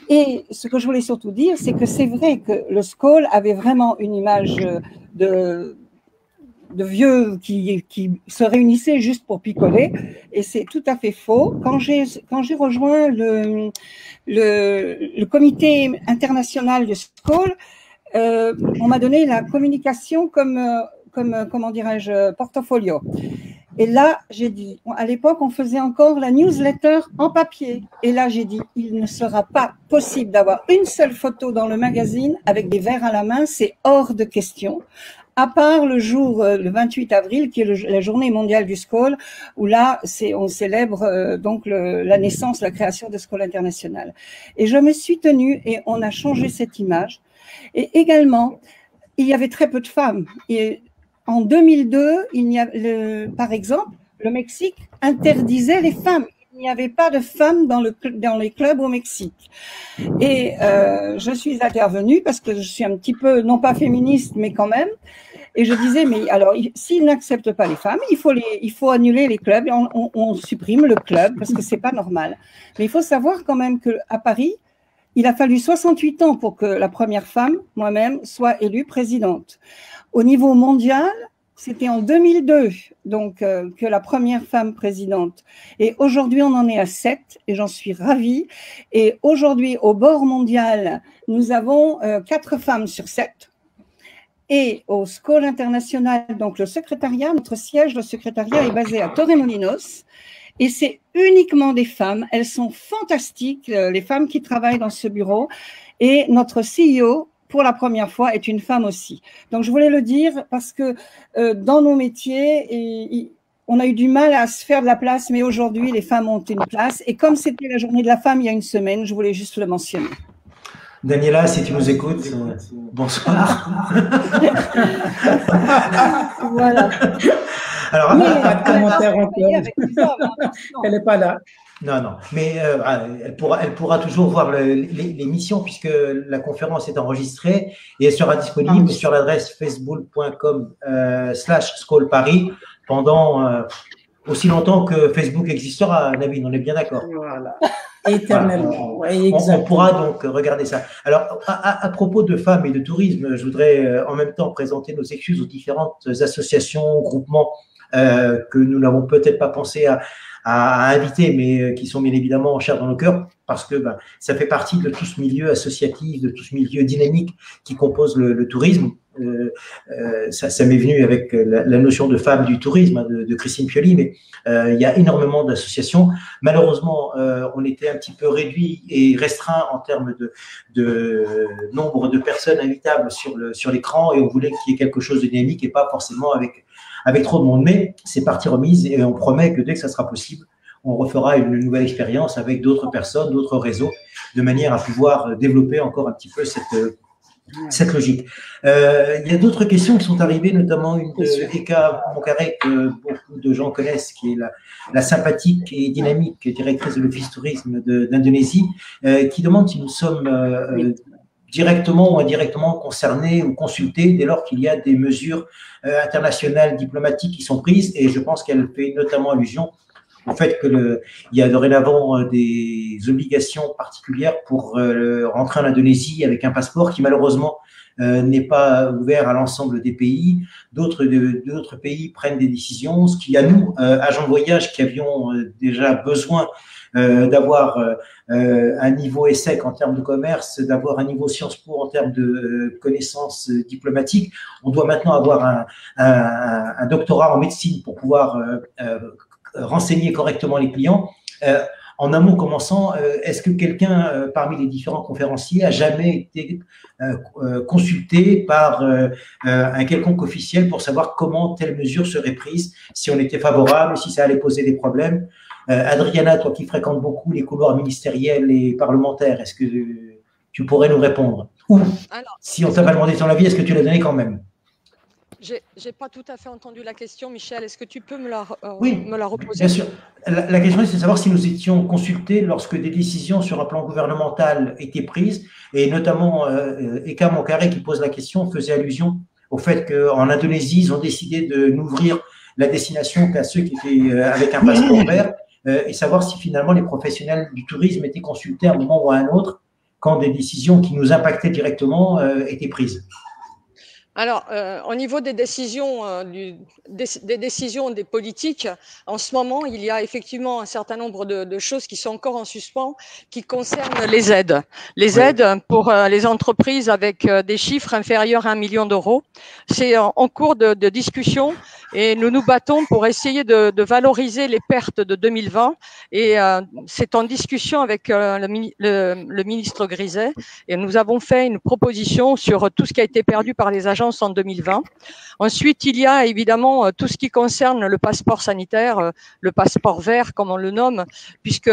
Et ce que je voulais surtout dire, c'est que c'est vrai que le SCOL avait vraiment une image de vieux qui se réunissaient juste pour picoler, et c'est tout à fait faux. Quand j'ai rejoint le comité international du SCOL, on m'a donné la communication comme comment dirais-je, portfolio. Et là, j'ai dit, à l'époque, on faisait encore la newsletter en papier. Et là, j'ai dit, il ne sera pas possible d'avoir une seule photo dans le magazine avec des verres à la main, c'est hors de question. À part le jour, le 28 avril, qui est la journée mondiale du SCOL, où là, on célèbre donc la naissance, la création de SCOL international. Et je me suis tenue et on a changé cette image. Et également, il y avait très peu de femmes. Et en 2002, par exemple, le Mexique interdisait les femmes. Il n'y avait pas de femmes dans les clubs au Mexique. Et je suis intervenue parce que je suis un petit peu, non pas féministe, mais quand même. Et je disais, mais alors, s'ils n'acceptent pas les femmes, il faut annuler les clubs. Et on supprime le club parce que c'est pas normal. Mais il faut savoir quand même qu'à Paris, il a fallu 68 ans pour que la première femme, moi-même, soit élue présidente. Au niveau mondial, c'était en 2002 donc, que la première femme présidente. Et aujourd'hui, on en est à 7 et j'en suis ravie. Et aujourd'hui, au bord mondial, nous avons 4 femmes sur 7. Et au SCOL international, donc le secrétariat, notre siège, le secrétariat est basé à Torremolinos. Et c'est uniquement des femmes. Elles sont fantastiques, les femmes qui travaillent dans ce bureau. Et notre CEO, pour la première fois, est une femme aussi. Donc, je voulais le dire parce que dans nos métiers, on a eu du mal à se faire de la place, mais aujourd'hui, les femmes ont une place. Et comme c'était la journée de la femme il y a une semaine, je voulais juste le mentionner. Daniela, si tu nous écoutes, bonsoir. Voilà. Alors, pas de commentaire encore. Elle n'est pas là. Non, mais elle pourra toujours voir l'émission puisque la conférence est enregistrée et elle sera disponible sur l'adresse facebook.com/SCOLParis pendant aussi longtemps que Facebook existera, Nabil, on est bien d'accord. Voilà. Éternellement. Voilà. On pourra donc regarder ça. Alors, à propos de femmes et de tourisme, je voudrais en même temps présenter nos excuses aux différentes associations, groupements que nous n'avons peut-être pas pensé à inviter, mais qui sont bien évidemment chers dans nos cœurs, parce que ça fait partie de tout ce milieu associatif, de tout ce milieu dynamique qui compose le tourisme. Ça m'est venu avec la notion de femme du tourisme de Christine Pioli, mais il y a énormément d'associations. Malheureusement, on était un petit peu réduit et restreint en termes de nombre de personnes invitables sur l'écran, et on voulait qu'il y ait quelque chose de dynamique et pas forcément avec trop de monde. Mais c'est partie remise et on promet que dès que ça sera possible, on refera une nouvelle expérience avec d'autres personnes, d'autres réseaux, de manière à pouvoir développer encore un petit peu cette logique. Il y a d'autres questions qui sont arrivées, notamment une de Eka Moncaré, que beaucoup de gens connaissent, qui est la sympathique et dynamique directrice de l'Office Tourisme d'Indonésie, qui demande si nous sommes directement ou indirectement concernés ou consultés dès lors qu'il y a des mesures internationales diplomatiques qui sont prises. Et je pense qu'elle fait notamment allusion au fait qu'il y a dorénavant des obligations particulières pour rentrer en Indonésie avec un passeport qui malheureusement n'est pas ouvert à l'ensemble des pays. D'autres pays prennent des décisions, ce qui à nous, agents de voyage qui avions déjà besoin d'avoir un niveau ESSEC en termes de commerce, d'avoir un niveau Sciences Po en termes de connaissances diplomatiques, on doit maintenant avoir un doctorat en médecine pour pouvoir renseigner correctement les clients. En un mot commençant, est-ce que quelqu'un parmi les différents conférenciers a jamais été consulté par un quelconque officiel pour savoir comment telle mesure serait prise, si on était favorable, si ça allait poser des problèmes? Adriana, toi qui fréquentes beaucoup les couloirs ministériels et parlementaires, est-ce que tu pourrais nous répondre? Ou, si on t'a pas demandé ton avis, est-ce que tu l'as donné quand même? J'ai pas tout à fait entendu la question, Michel. Est-ce que tu peux me la reposer? Bien sûr. La question, c'est de savoir si nous étions consultés lorsque des décisions sur un plan gouvernemental étaient prises, et notamment Eka Moncaré qui pose la question faisait allusion au fait qu'en Indonésie, ils ont décidé de n'ouvrir la destination qu'à ceux qui étaient avec un passeport vert, et savoir si finalement les professionnels du tourisme étaient consultés à un moment ou à un autre quand des décisions qui nous impactaient directement étaient prises. Alors, au niveau des décisions, des décisions des politiques, en ce moment, il y a effectivement un certain nombre de choses qui sont encore en suspens, qui concernent les aides. Les aides pour les entreprises avec des chiffres inférieurs à 1 million d'euros. C'est en cours de discussion et nous nous battons pour essayer de valoriser les pertes de 2020. Et c'est en discussion avec le ministre Griset. Et nous avons fait une proposition sur tout ce qui a été perdu par les agences en 2020. Ensuite, il y a évidemment tout ce qui concerne le passeport sanitaire, le passeport vert, comme on le nomme, puisque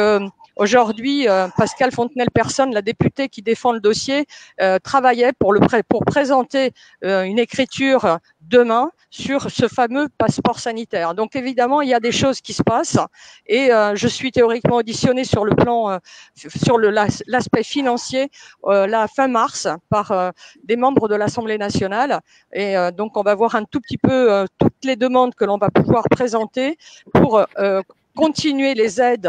aujourd'hui, Pascale Fontenelle-Persone, la députée qui défend le dossier, travaillait pour présenter une écriture demain sur ce fameux passeport sanitaire. Donc évidemment, il y a des choses qui se passent et je suis théoriquement auditionnée sur le plan, sur l'aspect financier, la fin mars par des membres de l'Assemblée nationale et donc on va voir un tout petit peu toutes les demandes que l'on va pouvoir présenter pour continuer les aides,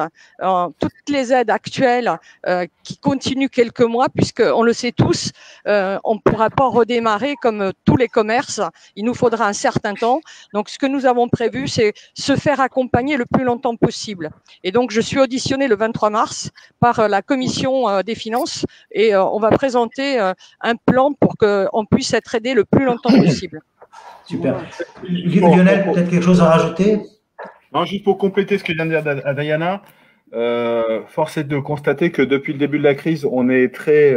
toutes les aides actuelles qui continuent quelques mois, puisqu'on le sait tous, on ne pourra pas redémarrer comme tous les commerces, il nous faudra un certain temps. Donc ce que nous avons prévu, c'est se faire accompagner le plus longtemps possible. Et donc je suis auditionnée le 23 mars par la commission des finances et on va présenter un plan pour qu'on puisse être aidé le plus longtemps possible. Super. Lionel, peut-être quelque chose à rajouter? Non, juste pour compléter ce que vient de dire Adriana, force est de constater que depuis le début de la crise, on est très,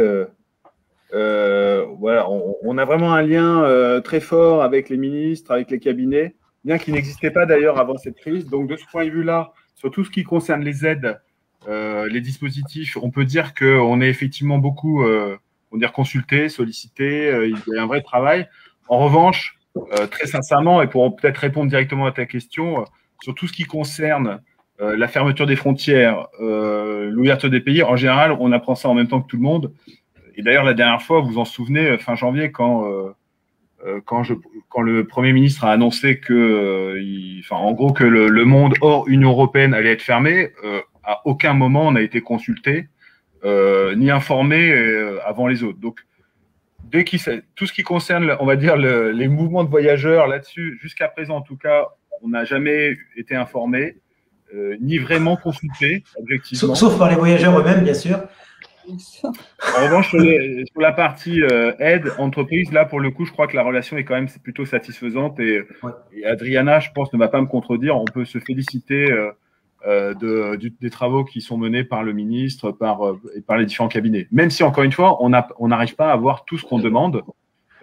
voilà, on a vraiment un lien très fort avec les ministres, avec les cabinets, bien qu'il n'existait pas d'ailleurs avant cette crise. Donc de ce point de vue-là, sur tout ce qui concerne les aides, les dispositifs, on peut dire qu'on est effectivement beaucoup, on va dire consulté, sollicité. Il y a un vrai travail. En revanche, très sincèrement, et pour peut-être répondre directement à ta question. Sur tout ce qui concerne la fermeture des frontières, l'ouverture des pays, en général, on apprend ça en même temps que tout le monde. Et d'ailleurs, la dernière fois, vous vous en souvenez, fin janvier, quand le Premier ministre a annoncé que, en gros, que le monde hors Union européenne allait être fermé, à aucun moment on a été consulté ni informé avant les autres. Donc, tout ce qui concerne, on va dire, les mouvements de voyageurs là-dessus, jusqu'à présent en tout cas, on n'a jamais été informé, ni vraiment consulté, objectivement. Sauf par les voyageurs eux-mêmes, bien sûr. En revanche, sur la partie aide, entreprise, là, pour le coup, je crois que la relation est quand même plutôt satisfaisante. Et Adriana, je pense, ne va pas me contredire. On peut se féliciter des travaux qui sont menés par le ministre et par les différents cabinets. Même si, encore une fois, on n'arrive pas à avoir tout ce qu'on demande.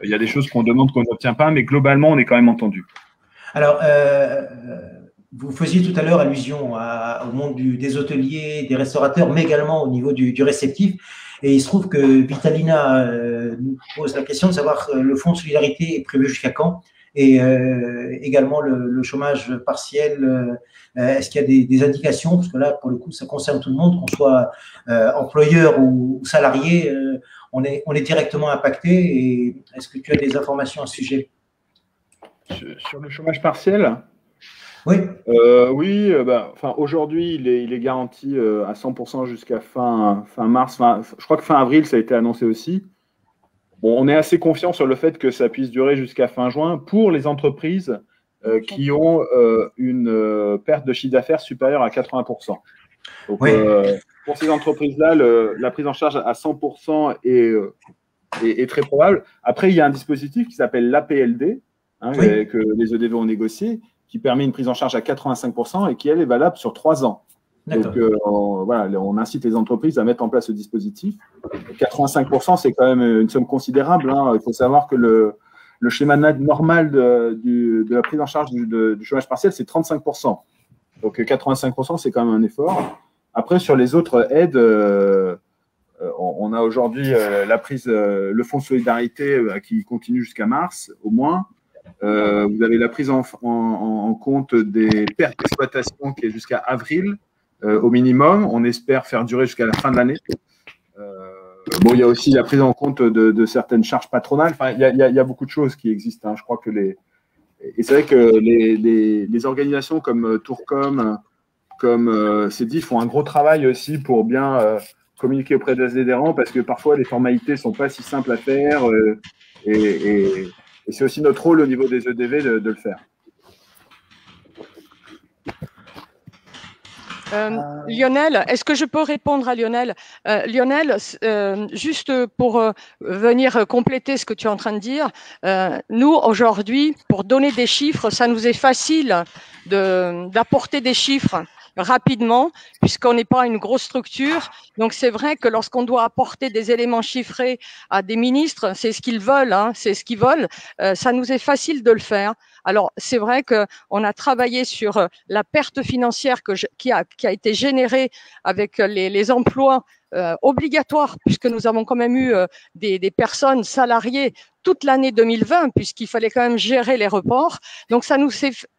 Il y a des choses qu'on demande qu'on n'obtient pas, mais globalement, on est quand même entendu. Alors, vous faisiez tout à l'heure allusion au monde des hôteliers, des restaurateurs, mais également au niveau du réceptif. Et il se trouve que Vitalina nous pose la question de savoir le fonds de solidarité est prévu jusqu'à quand et également le chômage partiel. Est-ce qu'il y a des indications? Parce que là, pour le coup, ça concerne tout le monde, qu'on soit employeur ou salarié, on est directement impacté. Et est-ce que tu as des informations à ce sujet? Sur le chômage partiel? Oui. Oui, aujourd'hui, il est garanti à 100% jusqu'à fin mars. Je crois que fin avril, ça a été annoncé aussi. Bon, on est assez confiant sur le fait que ça puisse durer jusqu'à fin juin pour les entreprises qui ont une perte de chiffre d'affaires supérieure à 80%. Donc, oui. Pour ces entreprises-là, la prise en charge à 100% est très probable. Après, il y a un dispositif qui s'appelle l'APLD, oui, que les EDV ont négocié, qui permet une prise en charge à 85% et qui, elle, est valable sur 3 ans. Donc, voilà, on incite les entreprises à mettre en place ce dispositif. 85%, c'est quand même une somme considérable. Il faut savoir que le schéma normal de la prise en charge du chômage partiel, c'est 35%. Donc 85%, c'est quand même un effort. Après, sur les autres aides, on a aujourd'hui la prise, le fonds de solidarité qui continue jusqu'à mars, au moins. Vous avez la prise en compte des pertes d'exploitation qui est jusqu'à avril au minimum. On espère faire durer jusqu'à la fin de l'année. Bon, il y a aussi la prise en compte de certaines charges patronales. Enfin, il y a beaucoup de choses qui existent. Je crois que et c'est vrai que les organisations comme Tourcom, comme CEDI font un gros travail aussi pour bien communiquer auprès des adhérents, parce que parfois les formalités ne sont pas si simples à faire et c'est aussi notre rôle au niveau des EDV de le faire. Lionel, est-ce que je peux répondre à Lionel? Lionel, juste pour venir compléter ce que tu es en train de dire, nous, aujourd'hui, pour donner des chiffres, ça nous est facile d'apporter des chiffres rapidement, puisqu'on n'est pas une grosse structure. Donc, c'est vrai que lorsqu'on doit apporter des éléments chiffrés à des ministres, c'est ce qu'ils veulent, c'est ce qu'ils veulent, ça nous est facile de le faire. Alors, c'est vrai qu'on a travaillé sur la perte financière qui a été générée avec les emplois obligatoires, puisque nous avons quand même eu des personnes salariées toute l'année 2020, puisqu'il fallait quand même gérer les reports. Donc,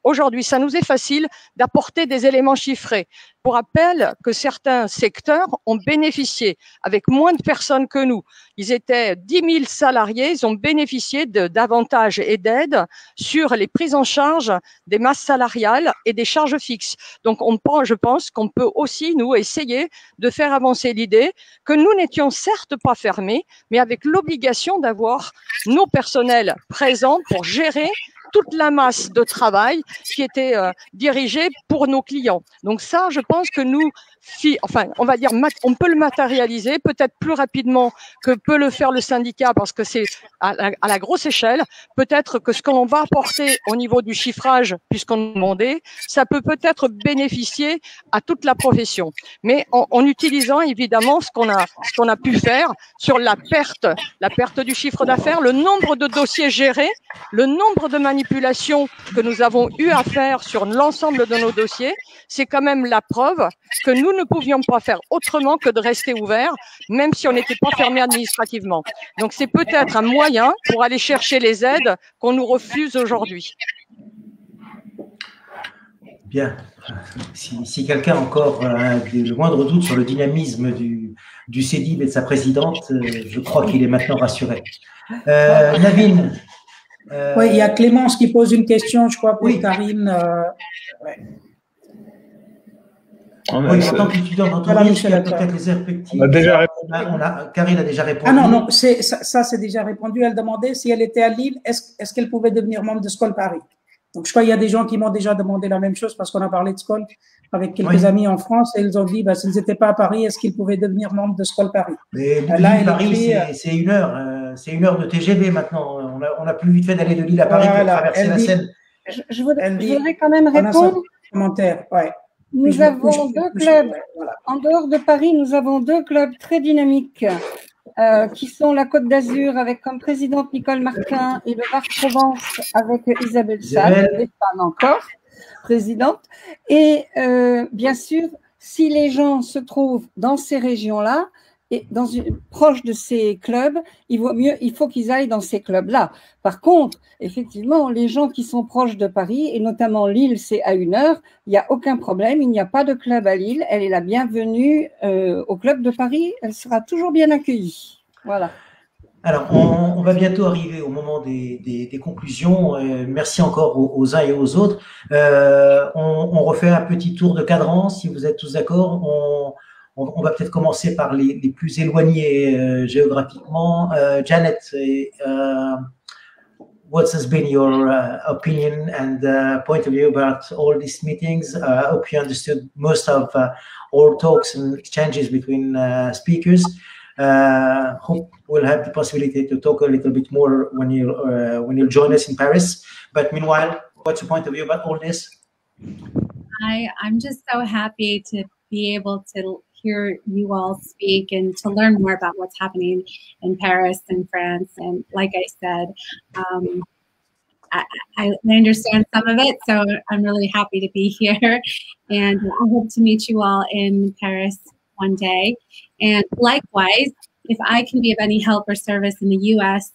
aujourd'hui, ça nous est facile d'apporter des éléments chiffrés. Pour rappel que certains secteurs ont bénéficié, avec moins de personnes que nous, ils étaient 10 000 salariés, ils ont bénéficié d'avantages et d'aides sur les prises en charge des masses salariales et des charges fixes. Donc, je pense qu'on peut aussi, nous, essayer de faire avancer l'idée que nous n'étions certes pas fermés, mais avec l'obligation d'avoir nos personnels présents pour gérer toute la masse de travail qui était dirigée pour nos clients. Donc ça, je pense que nous, on va dire, on peut le matérialiser peut-être plus rapidement que peut le faire le syndicat parce que c'est à la grosse échelle. Peut-être que ce qu'on va apporter au niveau du chiffrage, puisqu'on demandait, ça peut peut-être bénéficier à toute la profession. Mais en utilisant évidemment ce qu'on a pu faire sur la perte du chiffre d'affaires, le nombre de dossiers gérés, le nombre de manipulations que nous avons eu à faire sur l'ensemble de nos dossiers, c'est quand même la preuve que nous ne pouvions pas faire autrement que de rester ouverts, même si on n'était pas fermé administrativement. Donc c'est peut-être un moyen pour aller chercher les aides qu'on nous refuse aujourd'hui. Bien. Si quelqu'un a encore le moindre doute sur le dynamisme du CEDIB et de sa présidente, je crois qu'il est maintenant rassuré. Navin. Oui, il y a Clémence qui pose une question, je crois, pour Karine. Ouais. Oui, en tant qu'étudiant en tourisme, il y a peut-être les perspectives. On a déjà répondu. Karine a déjà répondu. Ah non, ça c'est déjà répondu. Elle demandait si elle était à Lille, est-ce qu'elle pouvait devenir membre de Skol Paris. Donc je crois qu'il y a des gens qui m'ont déjà demandé la même chose parce qu'on a parlé de Skol avec quelques amis en France et ils ont dit s'ils n'étaient pas à Paris, est-ce qu'ils pouvaient devenir membres de Skol Paris. Mais là, Paris, c'est 1 heure. C'est 1 heure de TGV maintenant. On a plus vite fait d'aller de Lille à Paris pour traverser la Seine. Je voudrais quand même répondre. Commentaire, ouais. Nous avons deux clubs. En dehors de Paris, nous avons 2 clubs très dynamiques qui sont la Côte d'Azur avec comme présidente Nicole Martin et le Var-Provence avec Isabelle Salle, des femmes encore, présidente. Et bien sûr, si les gens se trouvent dans ces régions-là, et proche de ces clubs, il faut qu'ils aillent dans ces clubs-là. Par contre, effectivement, les gens qui sont proches de Paris, et notamment Lille, c'est à 1 heure, il n'y a aucun problème, il n'y a pas de club à Lille, elle est la bienvenue au club de Paris, elle sera toujours bien accueillie. Voilà. Alors, on va bientôt arriver au moment des conclusions. Merci encore aux uns et aux autres. On refait un petit tour de cadran, si vous êtes tous d'accord. On va peut-être commencer par les plus éloignés géographiquement. Janet, what has been your opinion and point of view about all these meetings? I hope you understood most of all talks and exchanges between speakers. Hope we'll have the possibility to talk a little bit more when you'll join us in Paris. But meanwhile, what's your point of view about all this? I'm just so happy to be able to hear you all speak and to learn more about what's happening in Paris and France. And like I said, I understand some of it, so I'm really happy to be here. And I hope to meet you all in Paris one day. And likewise, if I can be of any help or service in the U.S.,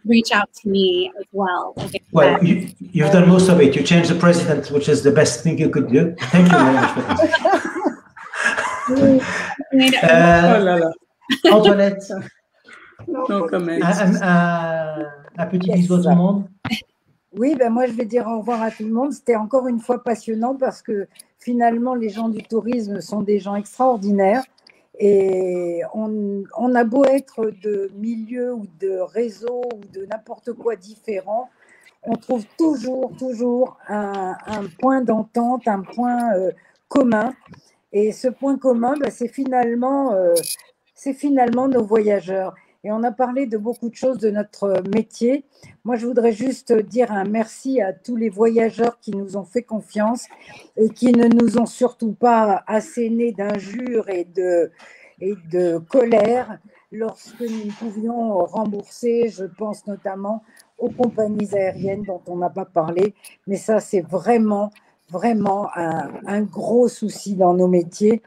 reach out to me as well. Like well, you've done most of it. You changed the president, which is the best thing you could do. Thank you very much for this. Antoinette, no comment. Un petit bisou à tout le monde. Oui, ben moi je vais dire au revoir à tout le monde. C'était encore une fois passionnant parce que finalement les gens du tourisme sont des gens extraordinaires et on a beau être de milieux ou de réseaux ou de n'importe quoi différent, on trouve toujours un point d'entente, un point commun. Et ce point commun, ben, c'est finalement nos voyageurs. Et on a parlé de beaucoup de choses de notre métier. Moi, je voudrais juste dire un merci à tous les voyageurs qui nous ont fait confiance et qui ne nous ont surtout pas asséné d'injures et de colère lorsque nous pouvions rembourser, je pense notamment aux compagnies aériennes dont on n'a pas parlé. Mais ça, c'est vraiment un gros souci dans nos métiers.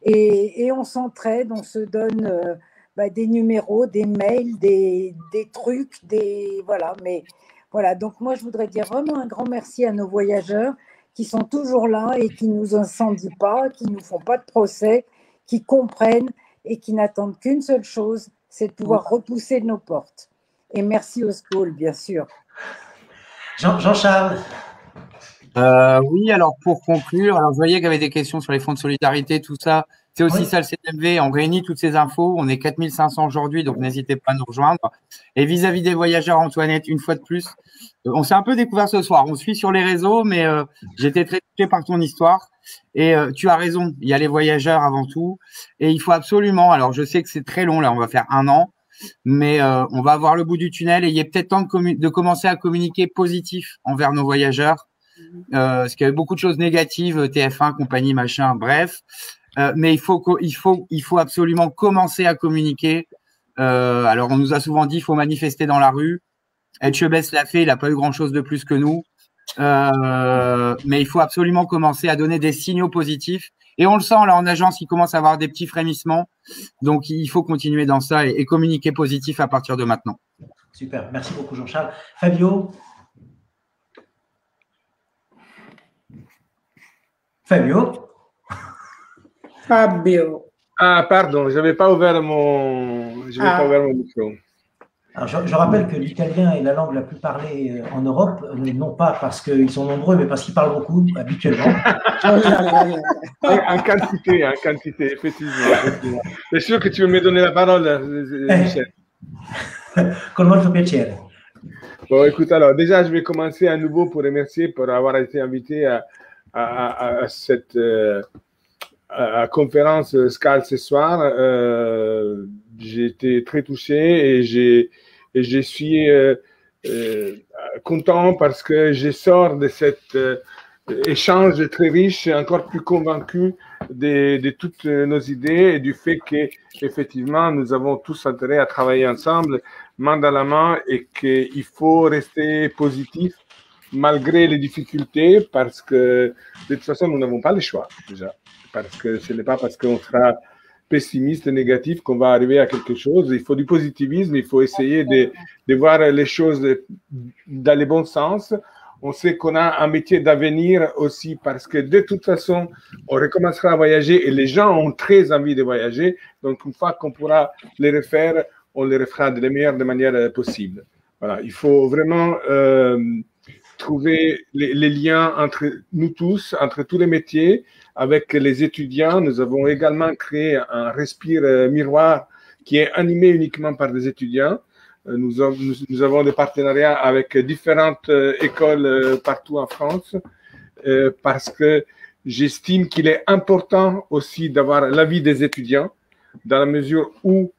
Et on s'entraide, on se donne... des numéros, des mails, des trucs, voilà. Mais voilà, donc moi, je voudrais dire vraiment un grand merci à nos voyageurs qui sont toujours là et qui ne nous incendient pas, qui ne nous font pas de procès, qui comprennent et qui n'attendent qu'une seule chose, c'est de pouvoir repousser nos portes. Et merci au School, bien sûr. Jean-Charles. Oui, alors pour conclure, alors je voyais qu'il y avait des questions sur les fonds de solidarité, tout ça. C'est aussi ça le CNMV, on réunit toutes ces infos, on est 4500 aujourd'hui, donc n'hésitez pas à nous rejoindre. Et vis-à-vis des voyageurs, Antoinette, une fois de plus, on s'est un peu découvert ce soir, on suit sur les réseaux, mais j'étais très touché par ton histoire. Et tu as raison, il y a les voyageurs avant tout, et il faut absolument, alors je sais que c'est très long, là on va faire 1 an, mais on va avoir le bout du tunnel et il est peut-être temps de commencer à communiquer positif envers nos voyageurs, parce qu'il y avait beaucoup de choses négatives, TF1, compagnie, machin, bref. Mais il faut absolument commencer à communiquer. Alors, on nous a souvent dit, il faut manifester dans la rue. Etchebest l'a fait, il n'a pas eu grand-chose de plus que nous. Mais il faut absolument commencer à donner des signaux positifs. Et on le sent, là, en agence, il commence à avoir des petits frémissements. Donc, il faut continuer dans ça et communiquer positif à partir de maintenant. Super, merci beaucoup, Jean-Charles. Fabio. Ah, pardon, je n'avais pas ouvert mon micro. Alors, je rappelle que l'italien est la langue la plus parlée en Europe, non pas parce qu'ils sont nombreux, mais parce qu'ils parlent beaucoup, habituellement. En quantité, effectivement. C'est sûr que tu veux me donner la parole, Michel. Con molto piacere. Bon, écoute, alors, déjà, je vais commencer à nouveau pour remercier pour avoir été invité à cette conférence SCAL ce soir. J'ai été très touché et je suis content parce que je sors de cet échange très riche, encore plus convaincu de toutes nos idées et du fait qu'effectivement, nous avons tous intérêt à travailler ensemble, main dans la main, et qu'il faut rester positif malgré les difficultés, parce que de toute façon, nous n'avons pas le choix déjà. Parce que ce n'est pas parce qu'on sera pessimiste, négatif, qu'on va arriver à quelque chose. Il faut du positivisme, il faut essayer de voir les choses dans le bon sens. On sait qu'on a un métier d'avenir aussi, parce que de toute façon, on recommencera à voyager et les gens ont très envie de voyager. Donc, une fois qu'on pourra les refaire, on les refera de la meilleure manière possible. Voilà, il faut vraiment trouver les liens entre nous tous, entre tous les métiers. Avec les étudiants, nous avons également créé un respire miroir qui est animé uniquement par des étudiants. Nous avons des partenariats avec différentes écoles partout en France, parce que j'estime qu'il est important aussi d'avoir l'avis des étudiants, dans la mesure où,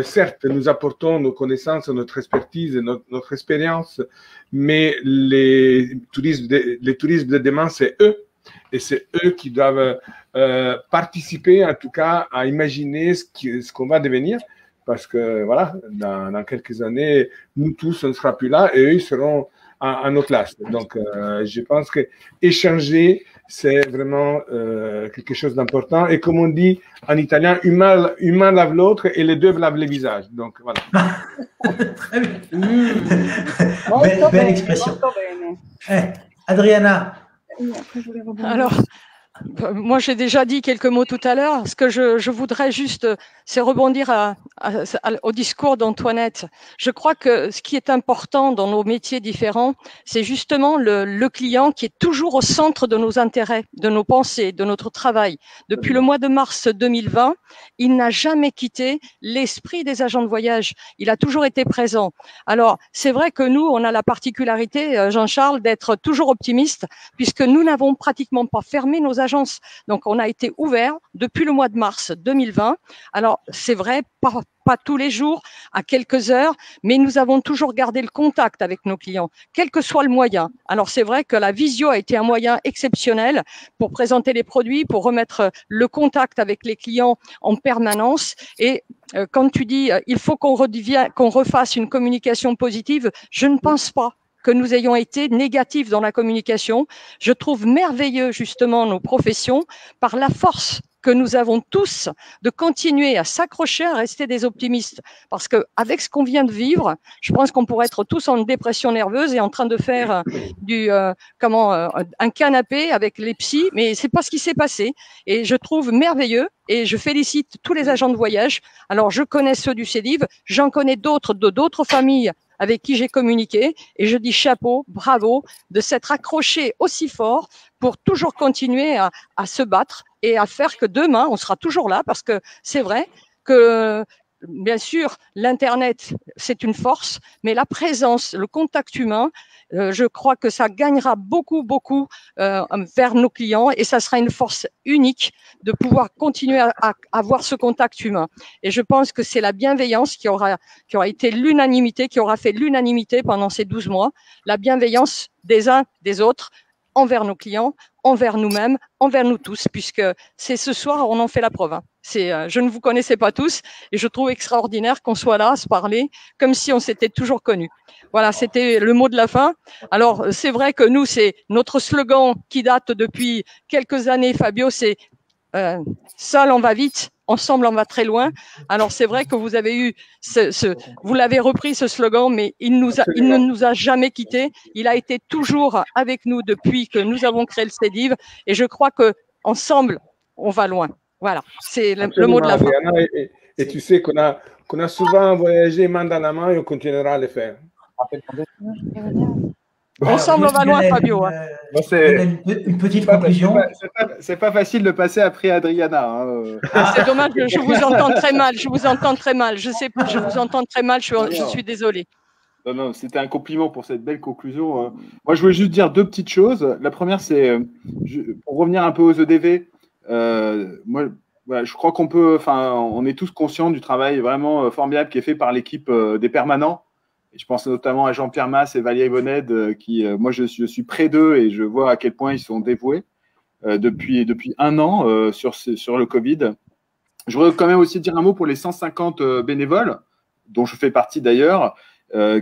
certes, nous apportons nos connaissances, notre expertise, notre expérience, mais les touristes de demain, c'est eux. Et c'est eux qui doivent participer, en tout cas, à imaginer ce qu'on va devenir. Parce que, voilà, dans quelques années, nous tous, on ne sera plus là et eux, ils seront à nos classes. Donc, je pense que échanger, c'est vraiment quelque chose d'important. Et comme on dit en italien, humain lave l'autre et les deux lavent les visages. Donc, voilà. Très bien. Belle expression. Adriana. Alors, moi, j'ai déjà dit quelques mots tout à l'heure. Ce que je voudrais juste, c'est rebondir au discours d'Antoinette. Je crois que ce qui est important dans nos métiers différents, c'est justement le client qui est toujours au centre de nos intérêts, de nos pensées, de notre travail. Depuis le mois de mars 2020, il n'a jamais quitté l'esprit des agents de voyage. Il a toujours été présent. Alors, c'est vrai que nous, on a la particularité, Jean-Charles, d'être toujours optimiste, puisque nous n'avons pratiquement pas fermé nos agences. Donc, on a été ouvert depuis le mois de mars 2020. Alors, c'est vrai, pas tous les jours, à quelques heures, mais nous avons toujours gardé le contact avec nos clients, quel que soit le moyen. Alors, c'est vrai que la visio a été un moyen exceptionnel pour présenter les produits, pour remettre le contact avec les clients en permanence. Et quand tu dis il faut qu'on refasse une communication positive, je ne pense pas que nous ayons été négatifs dans la communication. Je trouve merveilleux justement nos professions par la force que nous avons tous de continuer à s'accrocher, à rester des optimistes. Parce que avec ce qu'on vient de vivre, je pense qu'on pourrait être tous en dépression nerveuse et en train de faire un canapé avec les psys, mais c'est pas ce qui s'est passé. Et je trouve merveilleux et je félicite tous les agents de voyage. Alors, je connais ceux du CEDIV, j'en connais d'autres de d'autres familles avec qui j'ai communiqué, et je dis chapeau, bravo, de s'être accroché aussi fort pour toujours continuer à se battre et à faire que demain, on sera toujours là, parce que c'est vrai que, bien sûr, l'Internet, c'est une force, mais la présence, le contact humain, je crois que ça gagnera beaucoup vers nos clients, et ça sera une force unique de pouvoir continuer à avoir ce contact humain. Et je pense que c'est la bienveillance qui aura été l'unanimité, qui aura fait l'unanimité pendant ces 12 mois, la bienveillance des uns des autres envers nos clients, envers nous-mêmes, envers nous tous, puisque c'est ce soir, on en fait la preuve. Hein. Je ne vous connaissais pas tous, et je trouve extraordinaire qu'on soit là à se parler comme si on s'était toujours connus. Voilà, c'était le mot de la fin. Alors, c'est vrai que nous, c'est notre slogan qui date depuis quelques années, Fabio, c'est seul on va vite, ensemble on va très loin. Alors, c'est vrai que vous avez eu vous l'avez repris ce slogan, mais il ne nous a jamais quittés. Il a été toujours avec nous depuis que nous avons créé le CEDIV, et je crois que ensemble on va loin. Voilà, c'est le mot de la fin. Et tu sais qu'on a souvent voyagé main dans la main, et on continuera à le faire. Ensemble, on va loin, Fabio. Une petite conclusion. C'est pas facile de passer après Adriana. Hein. C'est dommage, je vous entends très mal. Je vous entends très mal. Je sais, je vous entends très mal. Je suis désolée. Non, c'était un compliment pour cette belle conclusion. Moi, je voulais juste dire deux petites choses. La première, c'est pour revenir un peu aux EDV. Moi, voilà, je crois on est tous conscients du travail vraiment formidable qui est fait par l'équipe des permanents. Et je pense notamment à Jean-Pierre Masse et Valérie Bonnède, qui, moi, je suis près d'eux et je vois à quel point ils sont dévoués depuis 1 an sur le Covid. Je voudrais quand même aussi dire un mot pour les 150 bénévoles, dont je fais partie d'ailleurs,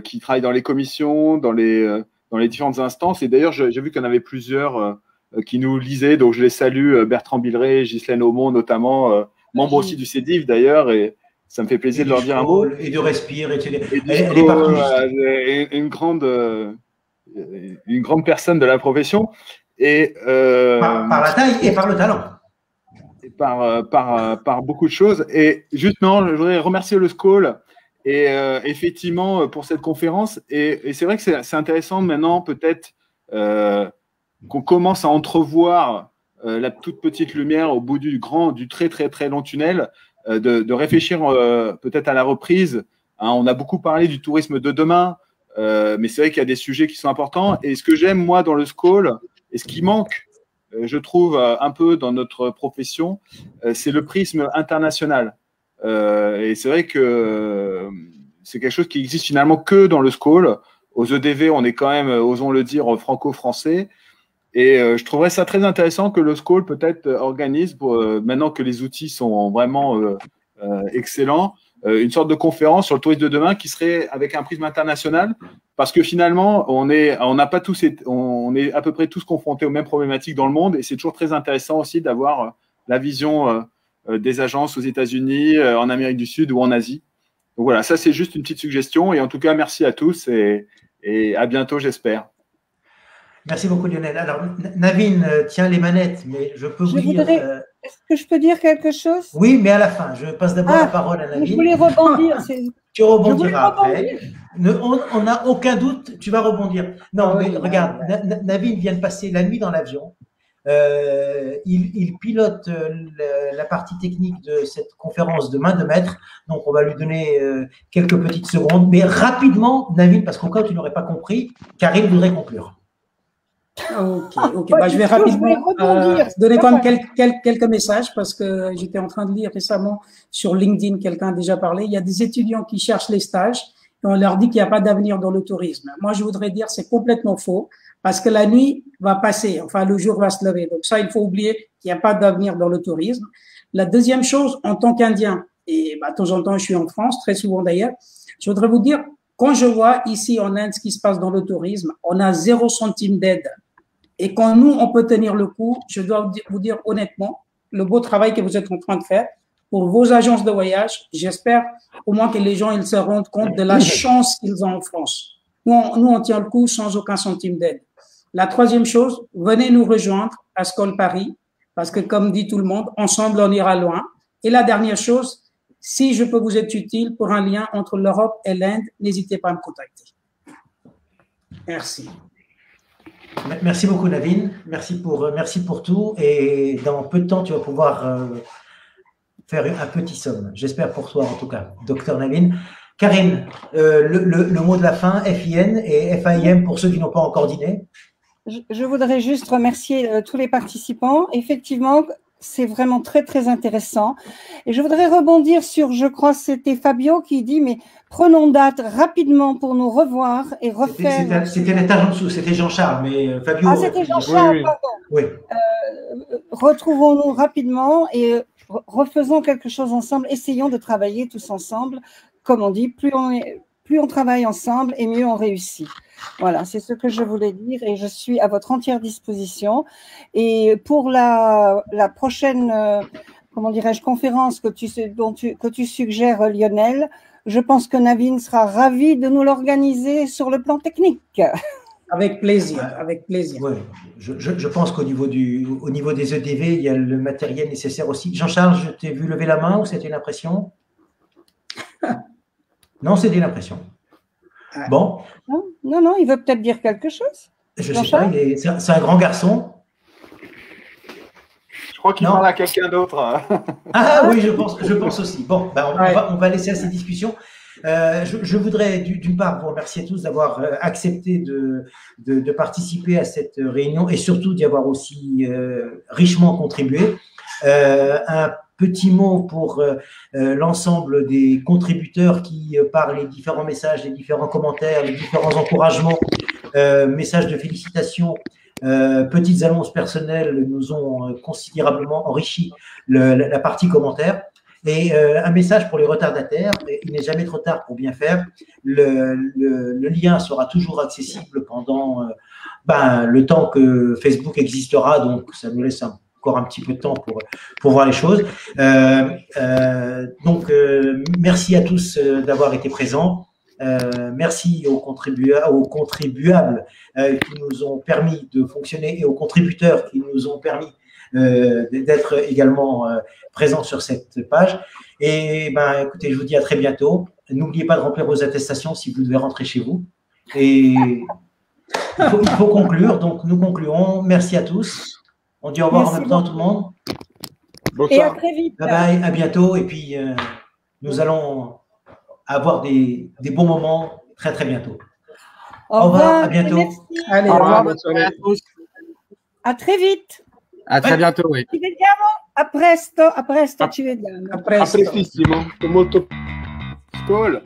qui travaillent dans les commissions, dans les différentes instances. Et d'ailleurs, j'ai vu qu'il y en avait plusieurs qui nous lisaient, donc je les salue, Bertrand Billeret, Ghislaine Aumont notamment, membre aussi du CEDIV d'ailleurs, et ça me fait plaisir de leur dire un mot. Et de Respire, etc. Elle est partout. Une grande personne de la profession. Et, par la taille et par le talent. Et par beaucoup de choses. Et justement, je voudrais remercier le SCOL et effectivement pour cette conférence. Et c'est vrai que c'est intéressant maintenant peut-être qu'on commence à entrevoir la toute petite lumière au bout du très très très long tunnel, de réfléchir peut-être à la reprise. Hein, on a beaucoup parlé du tourisme de demain, mais c'est vrai qu'il y a des sujets qui sont importants. Et ce que j'aime moi dans le SCOL, et ce qui manque, je trouve, un peu dans notre profession, c'est le prisme international. Et c'est vrai que c'est quelque chose qui existe finalement que dans le SCOL. Aux EDV, on est quand même, osons le dire, franco-français. Et je trouverais ça très intéressant que le SCOL peut-être organise, maintenant que les outils sont vraiment excellents, une sorte de conférence sur le tourisme de demain qui serait avec un prisme international, parce que finalement, on est à peu près tous confrontés aux mêmes problématiques dans le monde, et c'est toujours très intéressant aussi d'avoir la vision des agences aux États-Unis, en Amérique du Sud ou en Asie. Donc voilà, ça c'est juste une petite suggestion, et en tout cas, merci à tous et à bientôt, j'espère. Merci beaucoup, Lionel. Alors, Navin tient les manettes, mais je peux vous dire… Est-ce que je peux dire quelque chose? Oui, mais à la fin. Je passe d'abord la parole à Navin. Je voulais rebondir. Tu rebondiras après. On n'a aucun doute, tu vas rebondir. Non, mais regarde, Navin vient de passer la nuit dans l'avion. Il pilote la partie technique de cette conférence de main de maître. Donc, on va lui donner quelques petites secondes. Mais rapidement, Navin, parce qu'au cas où tu n'aurais pas compris, Karim voudrait conclure. Ok. Bah, je vais rapidement donner quand même quelques messages parce que j'étais en train de lire récemment sur LinkedIn, quelqu'un a déjà parlé. Il y a des étudiants qui cherchent les stages et on leur dit qu'il n'y a pas d'avenir dans le tourisme. Moi, je voudrais dire c'est complètement faux parce que la nuit va passer, enfin le jour va se lever. Donc ça, il faut oublier qu'il n'y a pas d'avenir dans le tourisme. La deuxième chose, en tant qu'Indien, et bah, de temps en temps, je suis en France, très souvent d'ailleurs, je voudrais vous dire, quand je vois ici en Inde ce qui se passe dans le tourisme, on a 0 centime d'aide. Et quand nous, on peut tenir le coup, je dois vous dire honnêtement, le beau travail que vous êtes en train de faire pour vos agences de voyage, j'espère au moins que les gens ils se rendent compte de la chance qu'ils ont en France. Nous, on tient le coup sans aucun centime d'aide. La troisième chose, venez nous rejoindre à Skol Paris, parce que comme dit tout le monde, ensemble, on ira loin. Et la dernière chose, si je peux vous être utile pour un lien entre l'Europe et l'Inde, n'hésitez pas à me contacter. Merci. Merci beaucoup, Navin. Merci pour tout. Et dans peu de temps, tu vas pouvoir faire un petit somme. J'espère pour toi, en tout cas, Docteur Navin. Karine, le mot de la fin, FIN et FAIM pour ceux qui n'ont pas encore dîné. Je voudrais juste remercier tous les participants. Effectivement, c'est vraiment très, très intéressant. Et je voudrais rebondir sur, je crois que c'était Fabio qui dit, mais prenons date rapidement pour nous revoir et refaire… C'était l'étage en dessous, c'était Jean-Charles, mais Fabio… Ah, c'était Jean-Charles, pardon. Oui. Retrouvons-nous rapidement et refaisons quelque chose ensemble. Essayons de travailler tous ensemble. Comme on dit, plus on travaille ensemble et mieux on réussit. Voilà, c'est ce que je voulais dire et je suis à votre entière disposition. Et pour la prochaine, comment dirais-je, conférence que tu suggères, Lionel, je pense que Navin sera ravi de nous l'organiser sur le plan technique. Avec plaisir, avec plaisir. Ouais, je pense qu'au niveau des EDV, il y a le matériel nécessaire aussi. Jean-Charles, je t'ai vu lever la main ou c'était une impression? Non, c'était une impression. Bon. Non, il veut peut-être dire quelque chose. Je ne sais pas, c'est un grand garçon. Je crois qu'il parle à quelqu'un d'autre. Ah oui, je pense aussi. Bon, ben on va laisser à ces discussions. Je voudrais d'une part vous remercier tous d'avoir accepté de participer à cette réunion et surtout d'y avoir aussi richement contribué. Un petit mot pour l'ensemble des contributeurs qui, par les différents messages, les différents commentaires, les différents encouragements, messages de félicitations, petites annonces personnelles nous ont considérablement enrichi la partie commentaires. Et un message pour les retardataires, il n'est jamais trop tard pour bien faire. Le lien sera toujours accessible pendant le temps que Facebook existera, donc ça nous laisse encore un petit peu de temps pour voir les choses. Donc, merci à tous d'avoir été présents. Merci aux contribuables qui nous ont permis de fonctionner et aux contributeurs qui nous ont permis d'être également présents sur cette page. Et écoutez, je vous dis à très bientôt. N'oubliez pas de remplir vos attestations si vous devez rentrer chez vous. Et il faut conclure, donc nous concluons. Merci à tous. On dit au revoir en même temps à tout le monde. Bonsoir. Et à très vite. Bye bye, à bientôt. Et puis, nous allons avoir des bons moments très très bientôt. Au revoir, à bientôt. Merci. Allez, Au revoir, bonne soirée à tous. À très vite. À très bientôt, oui. Ci vediamo a presto, ci vediamo. A presto. A prestissimo, molto. Skol.